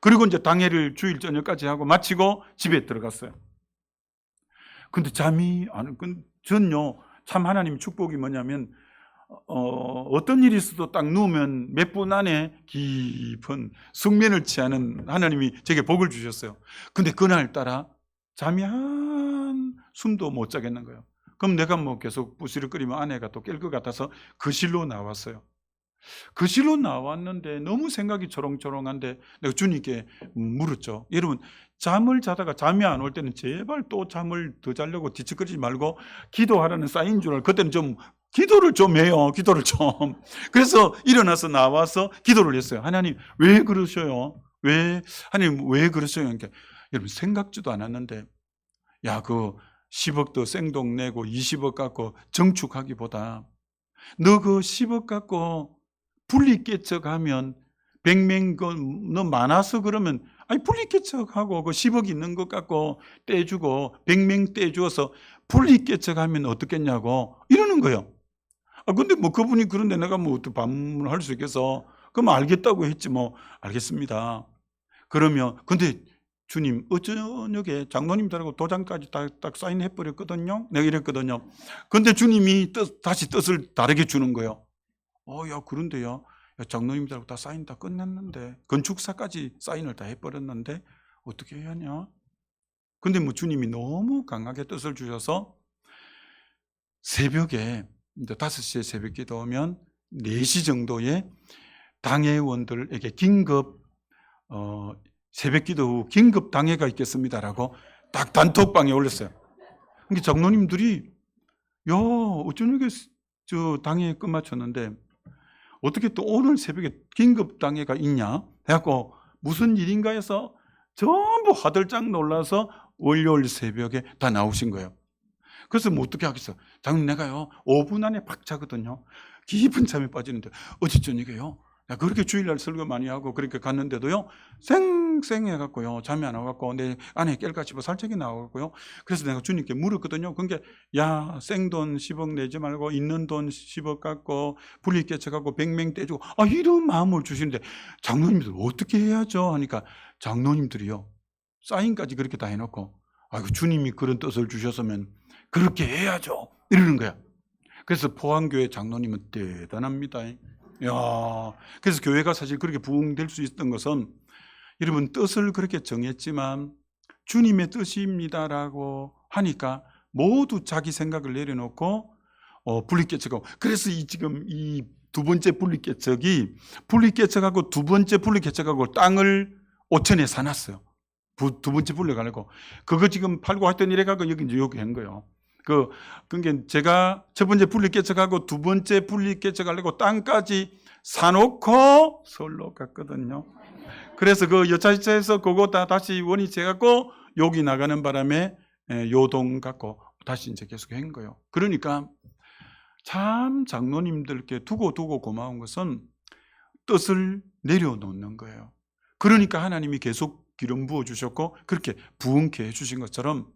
그리고 이제 당회를 주일 저녁까지 하고 마치고 집에 들어갔어요. 근데 잠이 안, 전요, 참 하나님 축복이 뭐냐면, 어떤 일이 있어도 딱 누우면 몇 분 안에 깊은 숙면을 취하는 하나님이 제게 복을 주셨어요. 근데 그날따라 잠이 한 숨도 못 자겠는 거예요. 그럼 내가 뭐 계속 부시럭거리면 아내가 또 깰 것 같아서 거실로 나왔어요. 거실로 나왔는데 너무 생각이 초롱초롱한데 내가 주님께 물었죠. 여러분, 잠을 자다가 잠이 안 올 때는 제발 또 잠을 더 자려고 뒤척거리지 말고 기도하라는 사인인 줄 알고 그때는 좀 기도를 좀 해요. 기도를 좀. 그래서 일어나서 나와서 기도를 했어요. 하나님 왜 그러셔요? 하나님 왜 그러셔요? 그러니까 여러분 생각지도 않았는데 야, 그 10억도 생동 내고 20억 갖고 정축하기보다 너 그 10억 갖고 분리 개척하면 100명 너 많아서 그러면 아니 분리 개척하고 그 10억 있는 것 갖고 떼주고 100명 떼주어서 분리 개척하면 어떻겠냐고 이러는 거예요. 근데 뭐 그분이 그런데 내가 뭐 어떻게 반문할 수 있겠어? 그럼 알겠다고 했지 뭐. 알겠습니다. 그러면 근데 주님 어저녁에 장로님들하고 도장까지 딱 사인해 버렸거든요. 내가 이랬거든요. 근데 주님이 다시 뜻을 다르게 주는 거예요. 야, 그런데요. 야, 장로님들하고 다 사인 다 끝났는데 건축사까지 사인을 다 해버렸는데 어떻게 해야 하냐? 근데 뭐 주님이 너무 강하게 뜻을 주셔서 새벽에 이제 5시에 새벽 기도하면 4시 정도에 당회원들에게 긴급 새벽 기도 후 긴급 당회가 있겠습니다라고 딱 단톡방에 올렸어요. 근데 장로님들이 야, 어쩌게 저 당회 끝마쳤는데 어떻게 또 오늘 새벽에 긴급 당회가 있냐? 해갖고 무슨 일인가 해서 전부 화들짝 놀라서 월요일 새벽에 다 나오신 거예요. 그래서 뭐 어떻게 하겠어? 장로님 내가요 5분 안에 팍 자거든요. 깊은 잠에 빠지는데 어제 저녁에요. 야, 그렇게 주일날 설교 많이 하고 그렇게 갔는데도요 쌩쌩해갖고요 잠이 안 와갖고 내 아내 깰까 싶어 살짝이 나와갖고요. 그래서 내가 주님께 물었거든요. 그러니까 야, 생돈 10억 내지 말고 있는 돈 10억 갖고 분리 개척하고 100명 떼주고 이런 마음을 주시는데 장로님들 어떻게 해야죠? 하니까 장로님들이요 사인까지 그렇게 다 해놓고 주님이 그런 뜻을 주셨으면 그렇게 해야죠 이러는 거야. 그래서 포항교회 장로님은 대단합니다. 야, 그래서 교회가 사실 그렇게 부흥될 수 있었던 것은 여러분 뜻을 그렇게 정했지만 주님의 뜻입니다라고 하니까 모두 자기 생각을 내려놓고 분리개척하고 그래서 지금 이 두 번째 분리개척하고 두 번째 분리개척하고 땅을 5천에 사놨어요. 두 번째 분리가려고 그거 지금 팔고 하여튼 이래가고 여기 이제 여기 한 거예요. 그러니까 제가 첫 번째 분리개척하고 두 번째 분리개척하려고 땅까지 사놓고 서울로 갔거든요. 그래서 그 여차저차해서 그거 다 다시 원위치해갖고 여기 나가는 바람에 요동 갖고 다시 이제 계속 한 거예요. 그러니까 참 장로님들께 두고 고마운 것은 뜻을 내려놓는 거예요. 그러니까 하나님이 계속 기름 부어주셨고 그렇게 부흥케 해주신 것처럼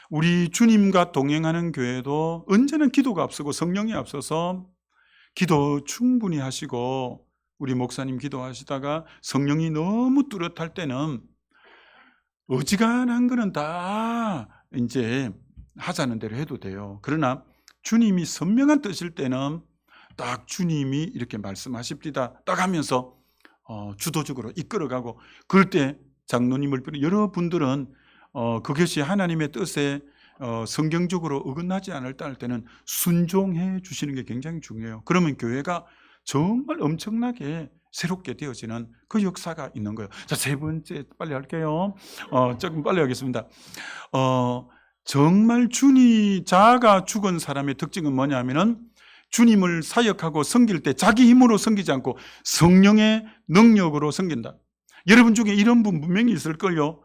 우리 주님과 동행하는 교회도 언제는 기도가 앞서고 성령이 앞서서 기도 충분히 하시고 우리 목사님 기도하시다가 성령이 너무 뚜렷할 때는 어지간한 거는 다 이제 하자는 대로 해도 돼요. 그러나 주님이 선명한 뜻일 때는 딱 주님이 이렇게 말씀하십니다 딱 하면서 주도적으로 이끌어가고, 그럴 때 장로님을 비롯해 여러분들은 그것이 하나님의 뜻에 성경적으로 어긋나지 않을 때는 순종해 주시는 게 굉장히 중요해요. 그러면 교회가 정말 엄청나게 새롭게 되어지는 그 역사가 있는 거예요. 자, 세 번째 빨리 할게요. 조금 빨리 하겠습니다. 정말 자아가 죽은 사람의 특징은 뭐냐면은 주님을 사역하고 섬길 때 자기 힘으로 섬기지 않고 성령의 능력으로 섬긴다. 여러분 중에 이런 분 분명히 있을걸요.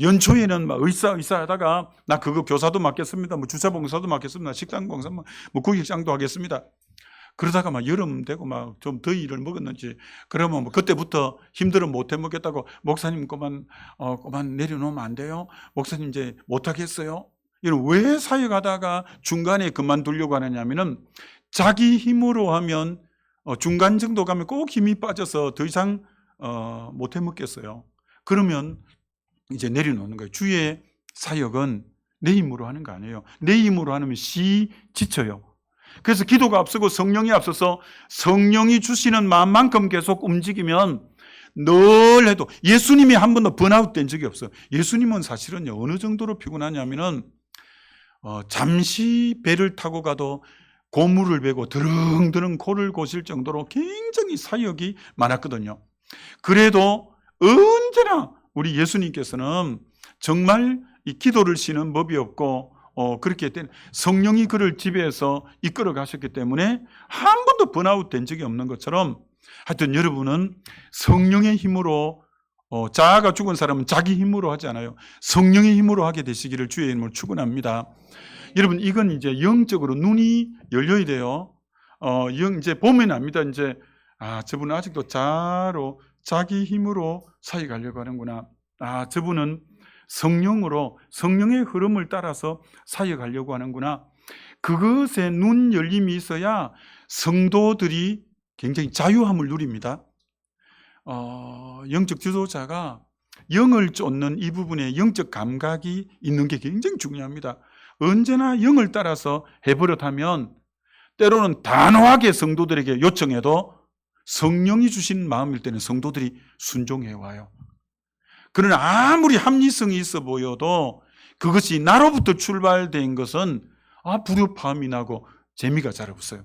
연초에는 막 의사 하다가 나 그거 교사도 맡겠습니다. 뭐 주차봉사도 맡겠습니다. 식당봉사, 뭐 구역장도 하겠습니다. 그러다가 막 여름 되고 막 좀 더위를 먹었는지 그러면 뭐 그때부터 힘들어 못 해 먹겠다고 목사님 그만 내려놓으면 안 돼요. 목사님 이제 못 하겠어요. 이런 왜 사역하다가 중간에 그만두려고 하느냐면은 자기 힘으로 하면 중간 정도 가면 꼭 힘이 빠져서 더 이상 못 해 먹겠어요. 그러면 이제 내려놓는 거예요. 주의 사역은 내 힘으로 하는 거 아니에요. 내 힘으로 하면 지쳐요. 그래서 기도가 앞서고 성령이 앞서서 성령이 주시는 마음만큼 계속 움직이면 늘 해도, 예수님이 한 번도 번아웃 된 적이 없어요. 예수님은 사실은요 어느 정도로 피곤하냐면은 잠시 배를 타고 가도 고물을 베고 드릉드릉 코를 고실 정도로 굉장히 사역이 많았거든요. 그래도 언제나 우리 예수님께서는 정말 이 기도를 쉬는 법이 없고 그렇게 된 성령이 그를 지배해서 이끌어 가셨기 때문에 한 번도 번아웃 된 적이 없는 것처럼, 하여튼 여러분은 성령의 힘으로 자아가 죽은 사람은 자기 힘으로 하지 않아요. 성령의 힘으로 하게 되시기를 주의 이름으로 축원합니다. 여러분, 이건 이제 영적으로 눈이 열려야 돼요. 이제 보면 압니다. 이제 저분은 아직도 자기 힘으로 사역하려고 하는구나. 저분은 성령으로, 성령의 흐름을 따라서 사역하려고 하는구나. 그것에 눈 열림이 있어야 성도들이 굉장히 자유함을 누립니다. 영적 지도자가 영을 쫓는 이 부분에 영적 감각이 있는 게 굉장히 중요합니다. 언제나 영을 따라서 해버릇하면 때로는 단호하게 성도들에게 요청해도 성령이 주신 마음일 때는 성도들이 순종해 와요. 그러나 아무리 합리성이 있어 보여도 그것이 나로부터 출발된 것은 불협화음이 나고 재미가 잘 없어요.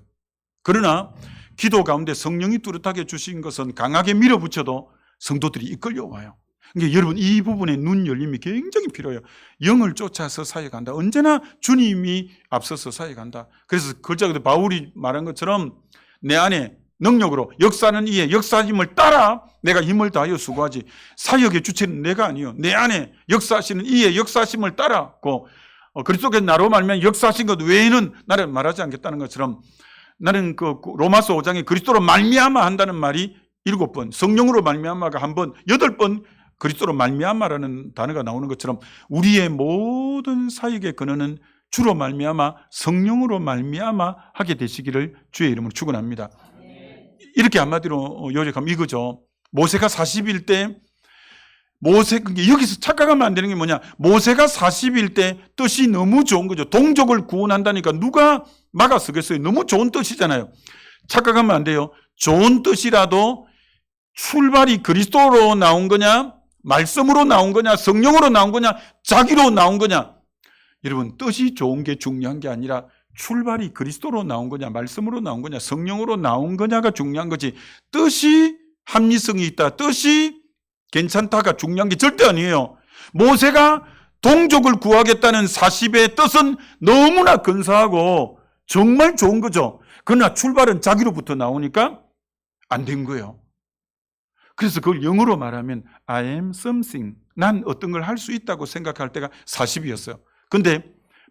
그러나 기도 가운데 성령이 뚜렷하게 주신 것은 강하게 밀어붙여도 성도들이 이끌려와요. 그러니까 여러분, 이 부분에 눈 열림이 굉장히 필요해요. 영을 쫓아서 사역한다. 언제나 주님이 앞서서 사역한다. 그래서 글자가 바울이 말한 것처럼 내 안에 능력으로 역사는 이에 역사심을 따라 내가 힘을 다하여 수고하지. 사역의 주체는 내가 아니요, 내 안에 역사하시는 이에 역사심을 따라고, 그리스도께서 나로 말미암아 역사하신 것 외에는 나를 말하지 않겠다는 것처럼, 나는 그 로마서 5장에 그리스도로 말미암아 한다는 말이 7번, 성령으로 말미암아가 1번, 8번 그리스도로 말미암아라는 단어가 나오는 것처럼 우리의 모든 사역의 근원은 주로 말미암아 성령으로 말미암아 하게 되시기를 주의 이름으로 축원합니다. 이렇게 한마디로 요약하면 이거죠. 모세가 40일 때 여기서 착각하면 안 되는 게 뭐냐, 모세가 40일 때 뜻이 너무 좋은 거죠. 동족을 구원한다니까 누가 막아서겠어요. 너무 좋은 뜻이잖아요. 착각하면 안 돼요. 좋은 뜻이라도 출발이 그리스도로 나온 거냐, 말씀으로 나온 거냐, 성령으로 나온 거냐, 자기로 나온 거냐. 여러분, 뜻이 좋은 게 중요한 게 아니라 출발이 그리스도로 나온 거냐, 말씀으로 나온 거냐, 성령으로 나온 거냐가 중요한 거지, 뜻이 합리성이 있다, 뜻이 괜찮다가 중요한 게 절대 아니에요. 모세가 동족을 구하겠다는 40의 뜻은 너무나 근사하고 정말 좋은 거죠. 그러나 출발은 자기로부터 나오니까 안 된 거예요. 그래서 그걸 영어로 말하면 I am something, 난 어떤 걸 할 수 있다고 생각할 때가 40이었어요. 근데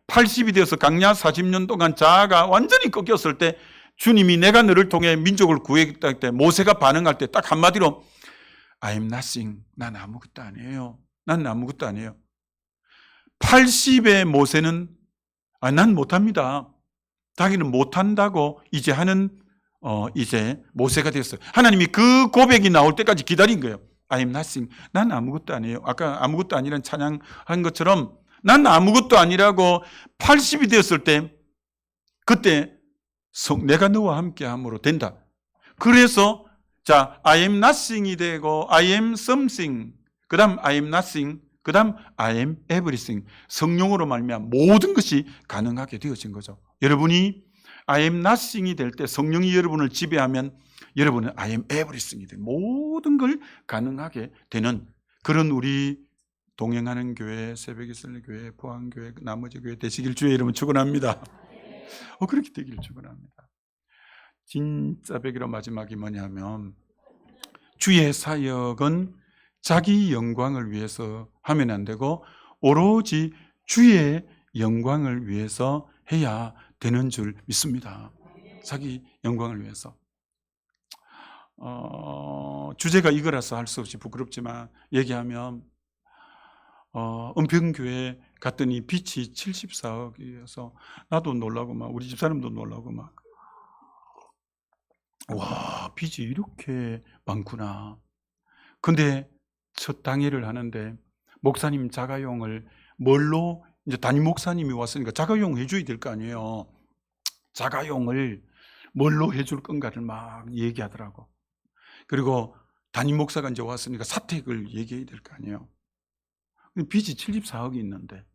80이 되어서 강야 40년 동안 자아가 완전히 꺾였을 때 주님이 내가 너를 통해 민족을 구했다 할 때 모세가 반응할 때 딱 한마디로 I am nothing. 난 아무것도 아니에요. 난 아무것도 아니에요. 80의 모세는 난 못합니다. 자기는 못한다고 이제 하는 이제 모세가 됐어요. 하나님이 그 고백이 나올 때까지 기다린 거예요. I am nothing. 난 아무것도 아니에요. 아까 아무것도 아니란 찬양한 것처럼 난 아무것도 아니라고 80이 되었을 때 그때 내가 너와 함께함으로 된다. 그래서 자, I am nothing이 되고 I am something. 그다음 I am nothing. 그다음 I am everything. 성령으로 말미암아 모든 것이 가능하게 되어진 거죠. 여러분이 I am nothing이 될 때 성령이 여러분을 지배하면 여러분은 I am everything이 돼. 모든 걸 가능하게 되는 그런 우리 동행하는 교회, 새벽이슬 교회, 포항교회, 나머지 교회 되시길 주의 이름으로 축원합니다. 그렇게 되기를 축원합니다. 진짜 백일호 마지막이 뭐냐면 주의 사역은 자기 영광을 위해서 하면 안 되고 오로지 주의 영광을 위해서 해야 되는 줄 믿습니다. 자기 영광을 위해서. 주제가 이거라서 할 수 없이 부끄럽지만 얘기하면 은평교회 갔더니 빚이 74억이어서 나도 놀라고 막 우리 집사람도 놀라고 막 와, 빚이 이렇게 많구나. 근데 첫 당회를 하는데 목사님 자가용을 뭘로 이제 담임 목사님이 왔으니까 자가용 해줘야 될 거 아니에요. 자가용을 뭘로 해줄 건가를 막 얘기하더라고. 그리고 담임 목사가 이제 왔으니까 사택을 얘기해야 될 거 아니에요. 빚이 74억이 있는데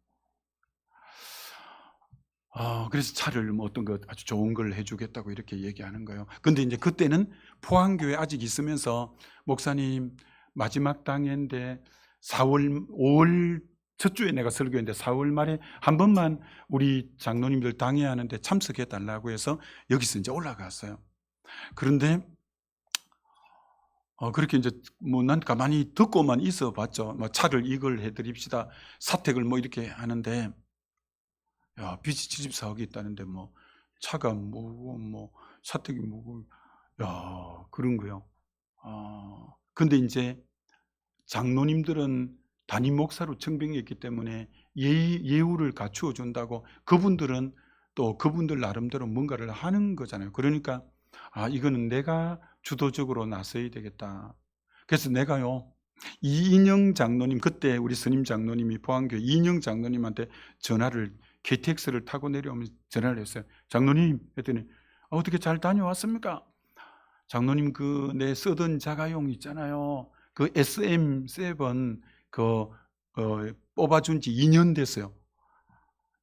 그래서 차를 뭐 어떤 거 아주 좋은 걸 해주겠다고 이렇게 얘기하는 거예요. 근데 이제 그때는 포항교회 아직 있으면서 목사님 마지막 당회인데 5월 첫 주에 내가 설교했는데 4월 말에 한 번만 우리 장로님들 당회하는데 참석해 달라고 해서 여기서 이제 올라갔어요. 그런데 그렇게 이제 뭐 난 가만히 듣고만 있어 봤죠. 뭐 차를 이걸 해드립시다. 사택을 뭐 이렇게 하는데 야, 빚이 74억이 있다는데 뭐 차가 뭐고 뭐 사택이 뭐고 야, 그런 거요. 근데 이제 장로님들은 담임 목사로 청빙했기 때문에 예우를 갖추어 준다고 그분들은 또 그분들 나름대로 뭔가를 하는 거잖아요. 그러니까 이거는 내가 주도적으로 나서야 되겠다. 그래서 내가요 이인영 장로님, 그때 우리 스님 장로님이 포항교회 이인영 장로님한테 전화를 KTX를 타고 내려오면서 전화를 했어요. 장로님 했더니 어떻게 잘 다녀왔습니까? 장로님 그 내 쓰던 자가용 있잖아요. 그 SM7 뽑아준 지 2년 됐어요.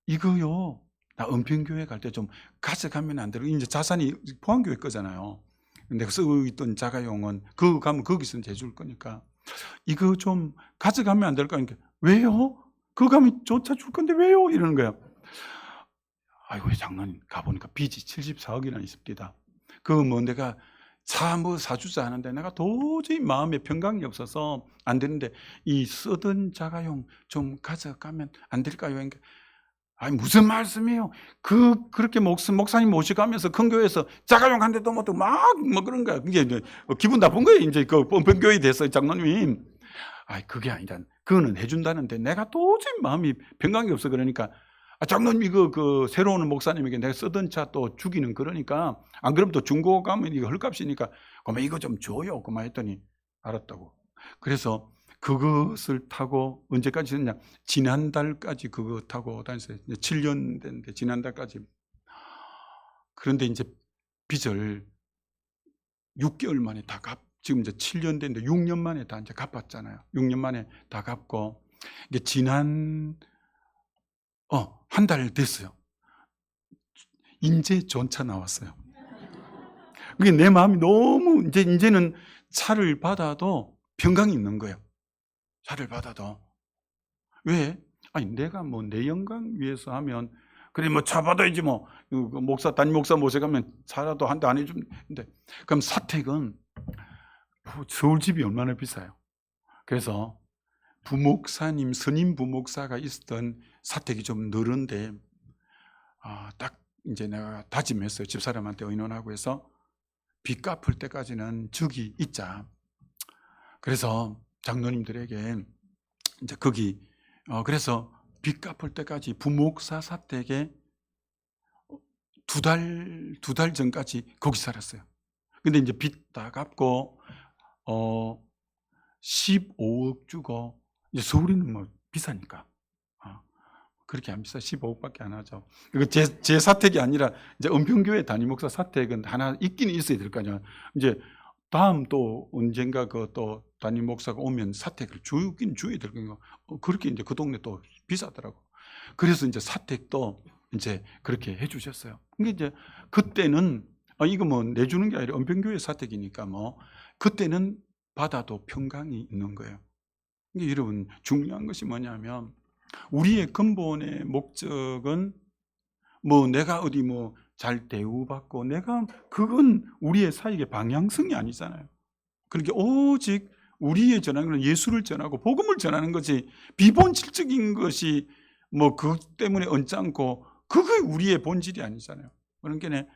이거요 나 은평교회 갈 때 좀 가져가면 안 돼요? 이제 자산이 포항교회 거잖아요. 내가 쓰고 있던 자가용은 그거 가면 거기서 해줄 거니까 이거 좀 가져가면 안 될까? 그러니까 왜요? 그거 가면 조차 줄 건데 왜요? 이러는 거야. 아이고 장로님 가보니까 빚이 74억이나 있습니다. 그거 뭐 내가 차 뭐 사주자 하는데 내가 도저히 마음에 평강이 없어서 안 되는데 이 쓰던 자가용 좀 가져가면 안 될까요? 그러니까 아니 무슨 말씀이에요? 그렇게 목사님 모시가면서 큰 교회에서 자가용 한 대도 못 막 뭐 그런 거야. 그게 기분 나쁜 거예요. 이제 그 뻔뻔교회 됐어요, 장로님. 그게 아니다. 그거는 해준다는데 내가 도저히 마음이 평강이 없어. 그러니까 장로님 이거 그 새로운 목사님에게 내가 쓰던 차 또 주기는 그러니까 안 그러면 또 중고 가면 이거 헐값이니까 그러면 이거 좀 줘요. 그만 했더니 알았다고. 그래서 그것을 타고 언제까지 했냐? 지난달까지 그거 타고 다녔어요. 7년 됐는데 지난달까지. 그런데 이제 빚을 6개월 만에 다 지금 이제 7년 됐는데 6년 만에 다 이제 갚았잖아요. 6년 만에 다 갚고 이게 지난 한 달 됐어요. 이제 전차 나왔어요. 그게 내 마음이 너무 이제는 차를 받아도 평강이 있는 거예요. 차를 받아도. 왜? 내가 뭐 내 영광 위해서 하면 그래 뭐 차 받아야지 뭐 담임 목사 모셔가면 차라도 한 대 안 해주는데 그럼 사택은 서울 집이 얼마나 비싸요. 그래서 부목사님 스님 부목사가 있었던 사택이 좀 늘은데 딱 이제 내가 다짐했어요. 집사람한테 의논하고 해서 빚 갚을 때까지는 저기 있자. 그래서 장로님들에게 이제 거기 그래서 빚 갚을 때까지 부목사 사택에 두 달 전까지 거기 살았어요. 근데 이제 빚 다 갚고 15억 주고 이제 서울이는 뭐 비싸니까 그렇게 안 비싸. 15억밖에 안 하죠. 이거 제 사택이 아니라 이제 은평교회 담임목사 사택은 하나 있기는 있어야 될 거 아니야. 이제 다음 또 언젠가 그 또 담임목사가 오면 사택을 주긴 줘야 될 거니까 그렇게 이제 그 동네 또 비싸더라고. 그래서 이제 사택도 이제 그렇게 해주셨어요. 근데 이제 그때는 이거 뭐 내주는 게 아니라 은평교회 사택이니까 뭐 그때는 받아도 평강이 있는 거예요. 이게 여러분 중요한 것이 뭐냐면 우리의 근본의 목적은 뭐 내가 어디 뭐 잘 대우받고 그건 우리의 사역의 방향성이 아니잖아요. 그렇게 오직 우리의 전하는 건 예수를 전하고 복음을 전하는 거지 비본질적인 것이 뭐 그것 때문에 언짢고 그게 우리의 본질이 아니잖아요. 그러니까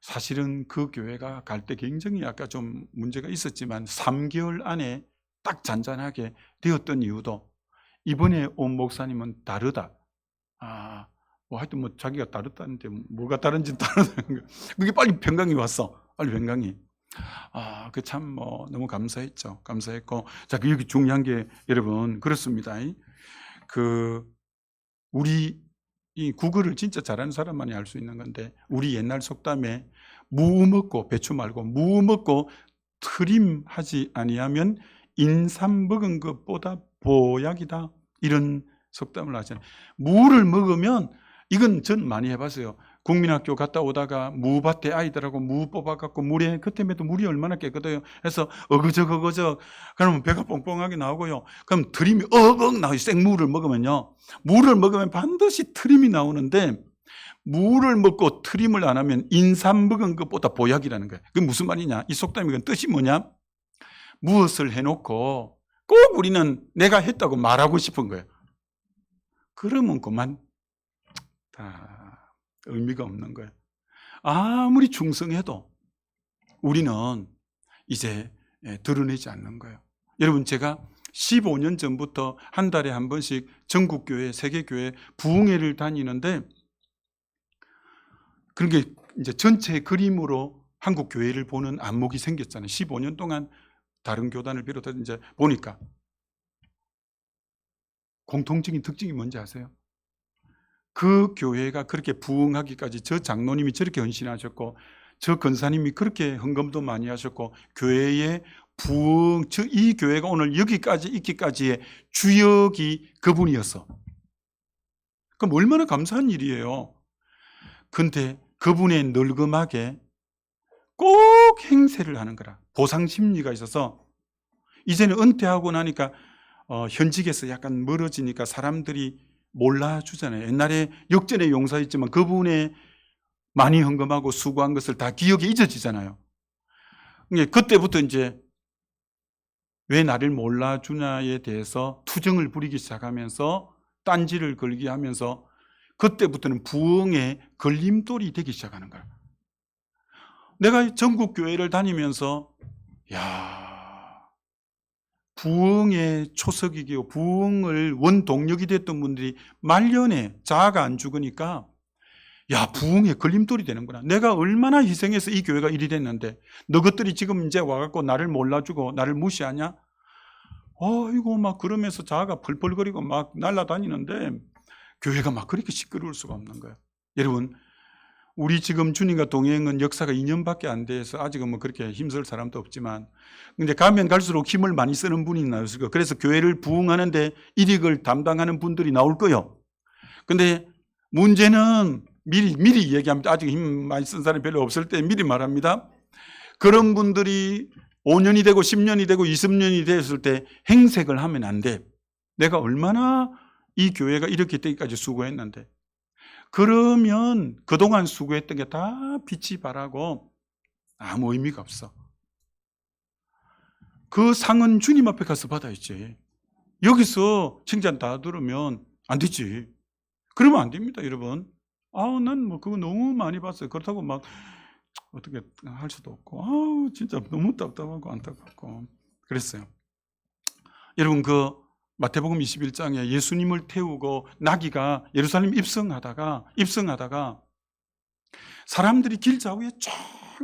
사실은 그 교회가 갈 때 굉장히 아까 좀 문제가 있었지만 3개월 안에 딱 잔잔하게 되었던 이유도 이번에 온 목사님은 다르다. 뭐 하여튼 뭐 자기가 다르다는데 뭐가 다른지 다르다는 거. 그게 빨리 평강이 왔어. 빨리 평강이. 그 참 뭐 너무 감사했죠. 감사했고. 자, 여기 중요한 게 여러분 그렇습니다. 우리 이 국어를 진짜 잘하는 사람만이 알 수 있는 건데 우리 옛날 속담에 무 먹고 배추 말고 무 먹고 트림하지 아니하면 인삼 먹은 것보다 보약이다. 이런 속담을 하잖아요. 무를 먹으면 이건 전 많이 해봤어요. 국민학교 갔다 오다가 무밭에 아이들하고 무 뽑아갖고 물에 그때에도 물이 얼마나 깨끗해요. 해서 어그적 그러면 배가 뽕뽕하게 나오고요. 그럼 트림이 어걱 나와요. 생무를 먹으면요. 무를 먹으면 반드시 트림이 나오는데 무를 먹고 트림을 안 하면 인삼 먹은 것보다 보약이라는 거예요. 그게 무슨 말이냐? 이 속담이 뜻이 뭐냐? 무엇을 해놓고 꼭 우리는 내가 했다고 말하고 싶은 거예요. 그러면 그만 다 의미가 없는 거예요. 아무리 충성해도 우리는 이제 드러내지 않는 거예요. 여러분 제가 15년 전부터 한 달에 한 번씩 전국교회, 세계교회 부흥회를 다니는데 그런 게 이제 전체 그림으로 한국 교회를 보는 안목이 생겼잖아요. 15년 동안 다른 교단을 비롯해서 이제 보니까 공통적인 특징이 뭔지 아세요? 그 교회가 그렇게 부흥하기까지 저 장로님이 저렇게 헌신하셨고 저 권사님이 그렇게 헌금도 많이 하셨고 교회의 부흥, 이 교회가 오늘 여기까지 있기까지의 주역이 그분이었어. 그럼 얼마나 감사한 일이에요. 근데 그분의 늙음하게 꼭 행세를 하는 거라. 보상 심리가 있어서 이제는 은퇴하고 나니까 현직에서 약간 멀어지니까 사람들이 몰라주잖아요. 옛날에 역전의 용사였지만 그분의 많이 헌금하고 수고한 것을 다 기억에 잊어지잖아요. 그때부터 이제 왜 나를 몰라주냐에 대해서 투정을 부리기 시작하면서 딴지를 걸기 하면서 그때부터는 부흥의 걸림돌이 되기 시작하는 거야. 내가 전국 교회를 다니면서 부흥의 초석이고 부흥을 원동력이 됐던 분들이 말년에 자아가 안 죽으니까 부흥의 걸림돌이 되는구나. 내가 얼마나 희생해서 이 교회가 이리 됐는데 너것들이 지금 이제 와갖고 나를 몰라주고 나를 무시하냐? 이거 막 그러면서 자아가 펄펄거리고 막 날아다니는데 교회가 막 그렇게 시끄러울 수가 없는 거예요. 여러분 우리 지금 주님과 동행은 역사가 2년밖에 안 돼서 아직은 뭐 그렇게 힘쓸 사람도 없지만 근데 가면 갈수록 힘을 많이 쓰는 분이 나왔을 거예요. 그래서 교회를 부흥하는데 일익을 담당하는 분들이 나올 거예요. 근데 문제는 미리 얘기합니다. 아직 힘 많이 쓴 사람이 별로 없을 때 미리 말합니다. 그런 분들이 5년이 되고 10년이 되고 20년이 되었을 때 행색을 하면 안 돼. 내가 얼마나 이 교회가 이렇게 되기까지 수고했는데 그러면 그동안 수고했던 게 다 빛이 바라고 아무 의미가 없어. 그 상은 주님 앞에 가서 받아야지. 여기서 칭찬 다 들으면 안 되지. 그러면 안 됩니다, 여러분. 난 뭐 그거 너무 많이 봤어요. 그렇다고 막 어떻게 할 수도 없고, 진짜 너무 답답하고 안타깝고 그랬어요. 여러분, 그 마태복음 21장에 예수님을 태우고 나귀가 예루살렘 입성하다가 사람들이 길자우에 쫙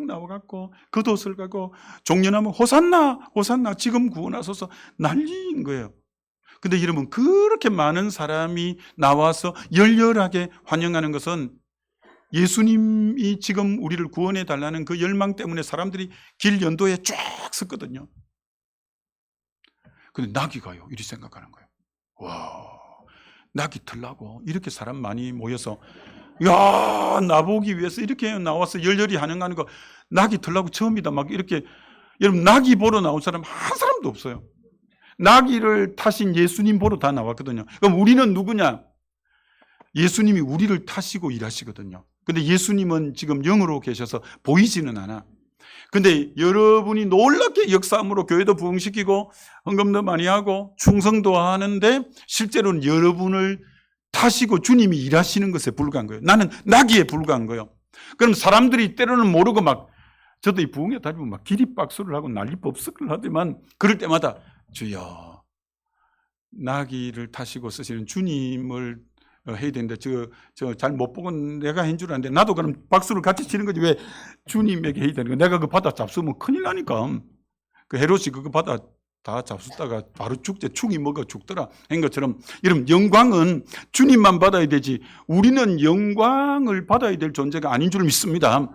나와갖고 겉옷을 가고 종려나무 호산나 호산나 지금 구원하소서 난리인 거예요. 근데 여러분, 그렇게 많은 사람이 나와서 열렬하게 환영하는 것은 예수님이 지금 우리를 구원해 달라는 그 열망 때문에 사람들이 길 연도에 쫙 섰거든요. 근데 나귀가요, 이리 생각하는 거예요. 와, 나귀 틀라고 이렇게 사람 많이 모여서, 야, 나보기 위해서 이렇게 나와서 열렬히 환영하는 거, 나귀 틀라고 처음이다. 막 이렇게. 여러분, 나귀 보러 나온 사람 한 사람도 없어요. 나귀를 타신 예수님 보러 다 나왔거든요. 그럼 우리는 누구냐? 예수님이 우리를 타시고 일하시거든요. 근데 예수님은 지금 영으로 계셔서 보이지는 않아. 근데 여러분이 놀랍게 역사함으로 교회도 부흥시키고 헌금도 많이 하고 충성도 하는데 실제로는 여러분을 타시고 주님이 일하시는 것에 불과한 거예요. 나는 나귀에 불과한 거예요. 그럼 사람들이 때로는 모르고 막, 저도 이 부흥회 다니면 막 기립박수를 하고 난리법석을 하지만 그럴 때마다 주여, 나귀를 타시고 쓰시는 주님을 해야 되는데 저 잘 못 보고 내가 한 줄 아는데 나도 그럼 박수를 같이 치는 거지 왜 주님에게 해야 되는 거야? 내가 그 바다 잡수면 큰일 나니까. 그 헤롯이 그거 바다 다 잡수다가 바로 축이 먹어 죽더라 한 것처럼, 여러분, 영광은 주님만 받아야 되지 우리는 영광을 받아야 될 존재가 아닌 줄 믿습니다.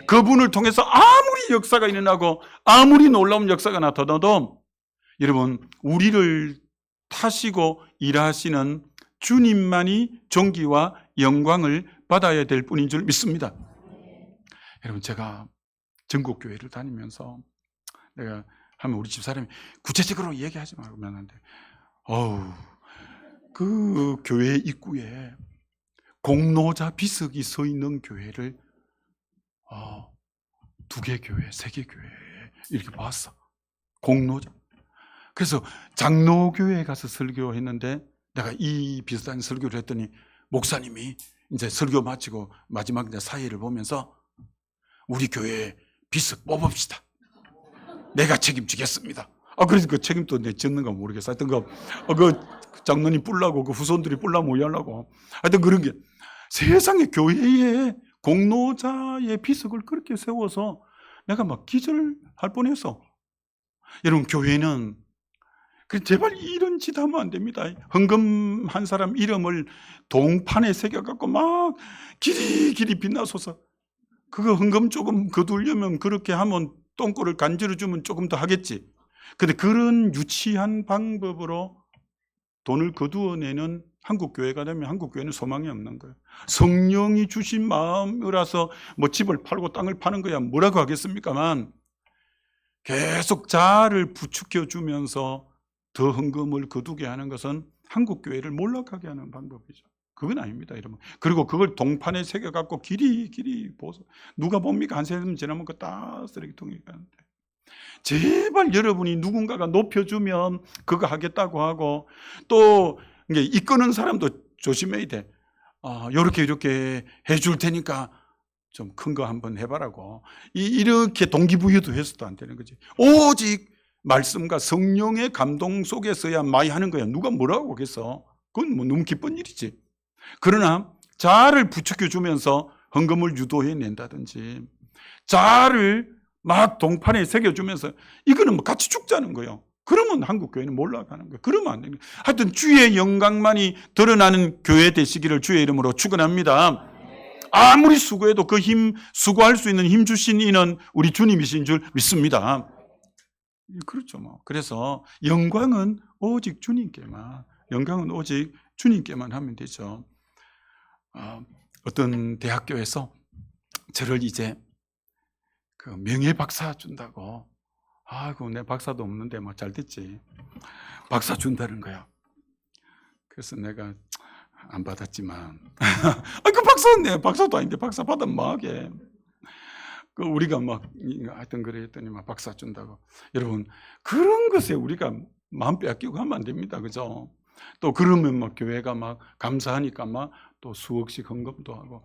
그분을 통해서 아무리 역사가 일어나고 아무리 놀라운 역사가 나타나도 여러분, 우리를 타시고 일하시는 주님만이 존귀와 영광을 받아야 될 뿐인 줄 믿습니다. 여러분, 제가 전국교회를 다니면서 내가 하면 우리 집사람이 구체적으로 얘기하지 말고 하는데, 그 교회 입구에 공로자 비석이 서 있는 교회를 2개 교회, 3개 교회 이렇게 봤어. 공로자. 그래서 장로교회에 가서 설교했는데 내가 이 비슷한 설교를 했더니 목사님이 이제 설교 마치고 마지막 이제 사회를 보면서 우리 교회에 비석 뽑읍시다. 내가 책임지겠습니다. 그래서 그 책임도 내 졌는가 모르겠어. 하여튼 그 장로님 뿔라고 그 후손들이 뿔라 모이려고 하여튼 그런 게 세상에 교회에 공로자의 비석을 그렇게 세워서 내가 막 기절할 뻔했어. 여러분, 교회는 제발 이런 짓 하면 안 됩니다. 헌금한 사람 이름을 동판에 새겨갖고 막 길이 빛나소서. 그거 헌금 조금 거두려면 그렇게 하면 똥꼬를 간지러주면 조금 더 하겠지. 근데 그런 유치한 방법으로 돈을 거두어내는 한국교회가 되면 한국교회는 소망이 없는 거예요. 성령이 주신 마음이라서 뭐 집을 팔고 땅을 파는 거야 뭐라고 하겠습니까만 계속 자아를 부추겨 주면서 더 헌금을 거두게 하는 것은 한국교회를 몰락하게 하는 방법이죠. 그건 아닙니다, 여러분. 그리고 그걸 동판에 새겨갖고 길이 보소. 누가 봅니까? 한 세금 지나면 그거 다 쓰레기통에 가는데. 제발 여러분이 누군가가 높여주면 그거 하겠다고 하고, 또 이끄는 사람도 조심해야 돼. 이렇게 해줄 테니까 좀 큰 거 한번 해봐라고. 이렇게 동기부여도 해서도 안 되는 거지. 오직 말씀과 성령의 감동 속에서야 많이 하는 거야. 누가 뭐라고 하겠어? 그건 뭐 너무 기쁜 일이지. 그러나 자아를 부추겨 주면서 헌금을 유도해 낸다든지 자아를 막 동판에 새겨주면서 이거는 뭐 같이 죽자는 거예요. 그러면 한국교회는 몰락하는 거예요. 그러면 안 되는 거예요. 하여튼 주의 영광만이 드러나는 교회 되시기를 주의 이름으로 축원합니다. 아무리 수고해도 그 힘, 수고할 수 있는 힘 주신 이는 우리 주님이신 줄 믿습니다. 그렇죠, 뭐. 그래서 영광은 오직 주님께만 하면 되죠. 어떤 대학교에서 저를 이제 그 명예 박사 준다고, 내 박사도 없는데 뭐 잘 됐지. 박사 준다는 거야. 그래서 내가 안 받았지만, 그 박사는 내 박사도 아닌데 박사 받으면 뭐하게. 우리가 막 하여튼 그래 했더니 막 박사 준다고. 여러분, 그런 것에 우리가 마음 빼앗기고 하면 안 됩니다. 그죠? 또 그러면 막 교회가 막 감사하니까 막 또 수억씩 헌금도 하고.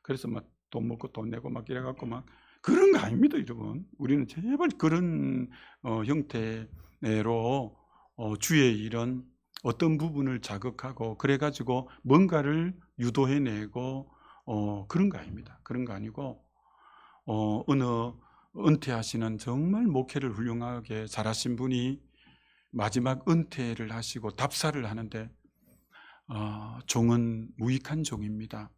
그래서 막 돈 먹고 돈 내고 막 이래갖고 막 그런 거 아닙니다, 여러분. 우리는 제발 그런 형태로 주의 일은 어떤 부분을 자극하고 그래가지고 뭔가를 유도해내고 그런 거 아닙니다. 그런 거 아니고 어느 은퇴하시는 정말 목회를 훌륭하게 잘하신 분이 마지막 은퇴를 하시고 답사를 하는데 종은 무익한 종입니다.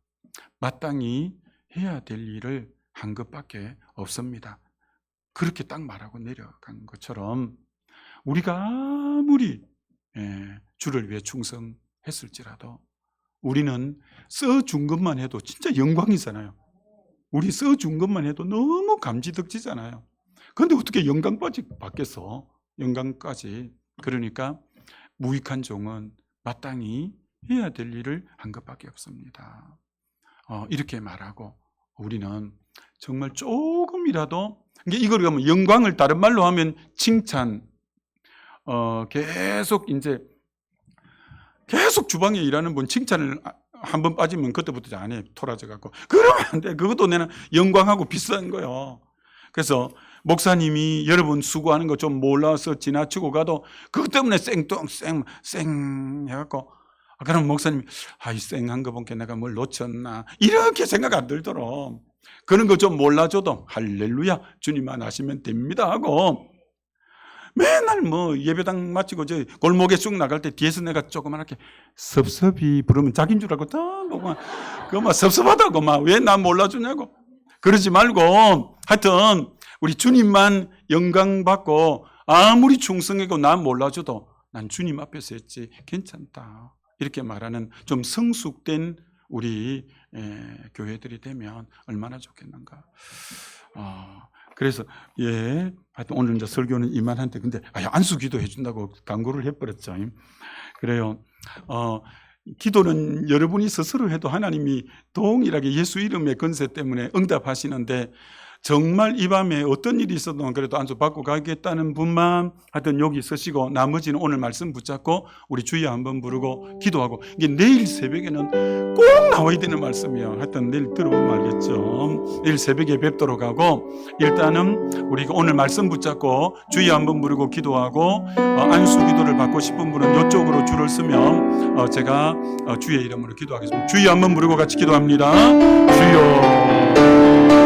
마땅히 해야 될 일을 한 것밖에 없습니다. 그렇게 딱 말하고 내려간 것처럼 우리가 아무리 주를 위해 충성했을지라도 우리는 써준 것만 해도 진짜 영광이잖아요. 우리 써준 것만 해도 너무 감지덕지잖아요. 그런데 어떻게 영광까지 받겠어? 영광까지. 그러니까 무익한 종은 마땅히 해야 될 일을 한 것밖에 없습니다. 이렇게 말하고 우리는 정말 조금이라도 이걸 하면 영광을 다른 말로 하면 칭찬. 계속 주방에 일하는 분 칭찬을 한 번 빠지면 그때부터 안 해. 토라져 갖고. 그러면 안 돼. 그것도 내는 영광하고 비슷한 거예요. 그래서 목사님이 여러분 수고하는 거 좀 몰라서 지나치고 가도 그것 때문에 쌩 해갖고 그럼 목사님이 이 쌩한 거 보니까 내가 뭘 놓쳤나 이렇게 생각 안 들도록 그런 거 좀 몰라줘도 할렐루야 주님만 하시면 됩니다 하고 맨날 예배당 마치고 저 골목에 쑥 나갈 때 뒤에서 내가 조그맣게 섭섭이 부르면 자기인 줄 알고 딱 보고 그거 막 섭섭하다고 막 왜 나 몰라주냐고 그러지 말고 하여튼 우리 주님만 영광 받고 아무리 충성하고 나 몰라줘도 난 주님 앞에서 했지 괜찮다 이렇게 말하는 좀 성숙된 우리 교회들이 되면 얼마나 좋겠는가. 그래서 하여튼 오늘 이제 설교는 이만한데 근데 안수기도 해준다고 강구를 해버렸죠. 그래요. 기도는 여러분이 스스로 해도 하나님이 동일하게 예수 이름의 권세 때문에 응답하시는데 정말 이 밤에 어떤 일이 있어도 그래도 안수 받고 가겠다는 분만 하여튼 여기 서시고 나머지는 오늘 말씀 붙잡고 우리 주여 한번 부르고 기도하고 이게 내일 새벽에는 꼭 나와야 되는 말씀이에요. 하여튼 내일 들어보면 알겠죠. 내일 새벽에 뵙도록 하고 일단은 우리가 오늘 말씀 붙잡고 주여 한번 부르고 기도하고 안수 기도를 받고 싶은 분은 이쪽으로 줄을 서면 제가 주의 이름으로 기도하겠습니다. 주여 한번 부르고 같이 기도합니다. 주여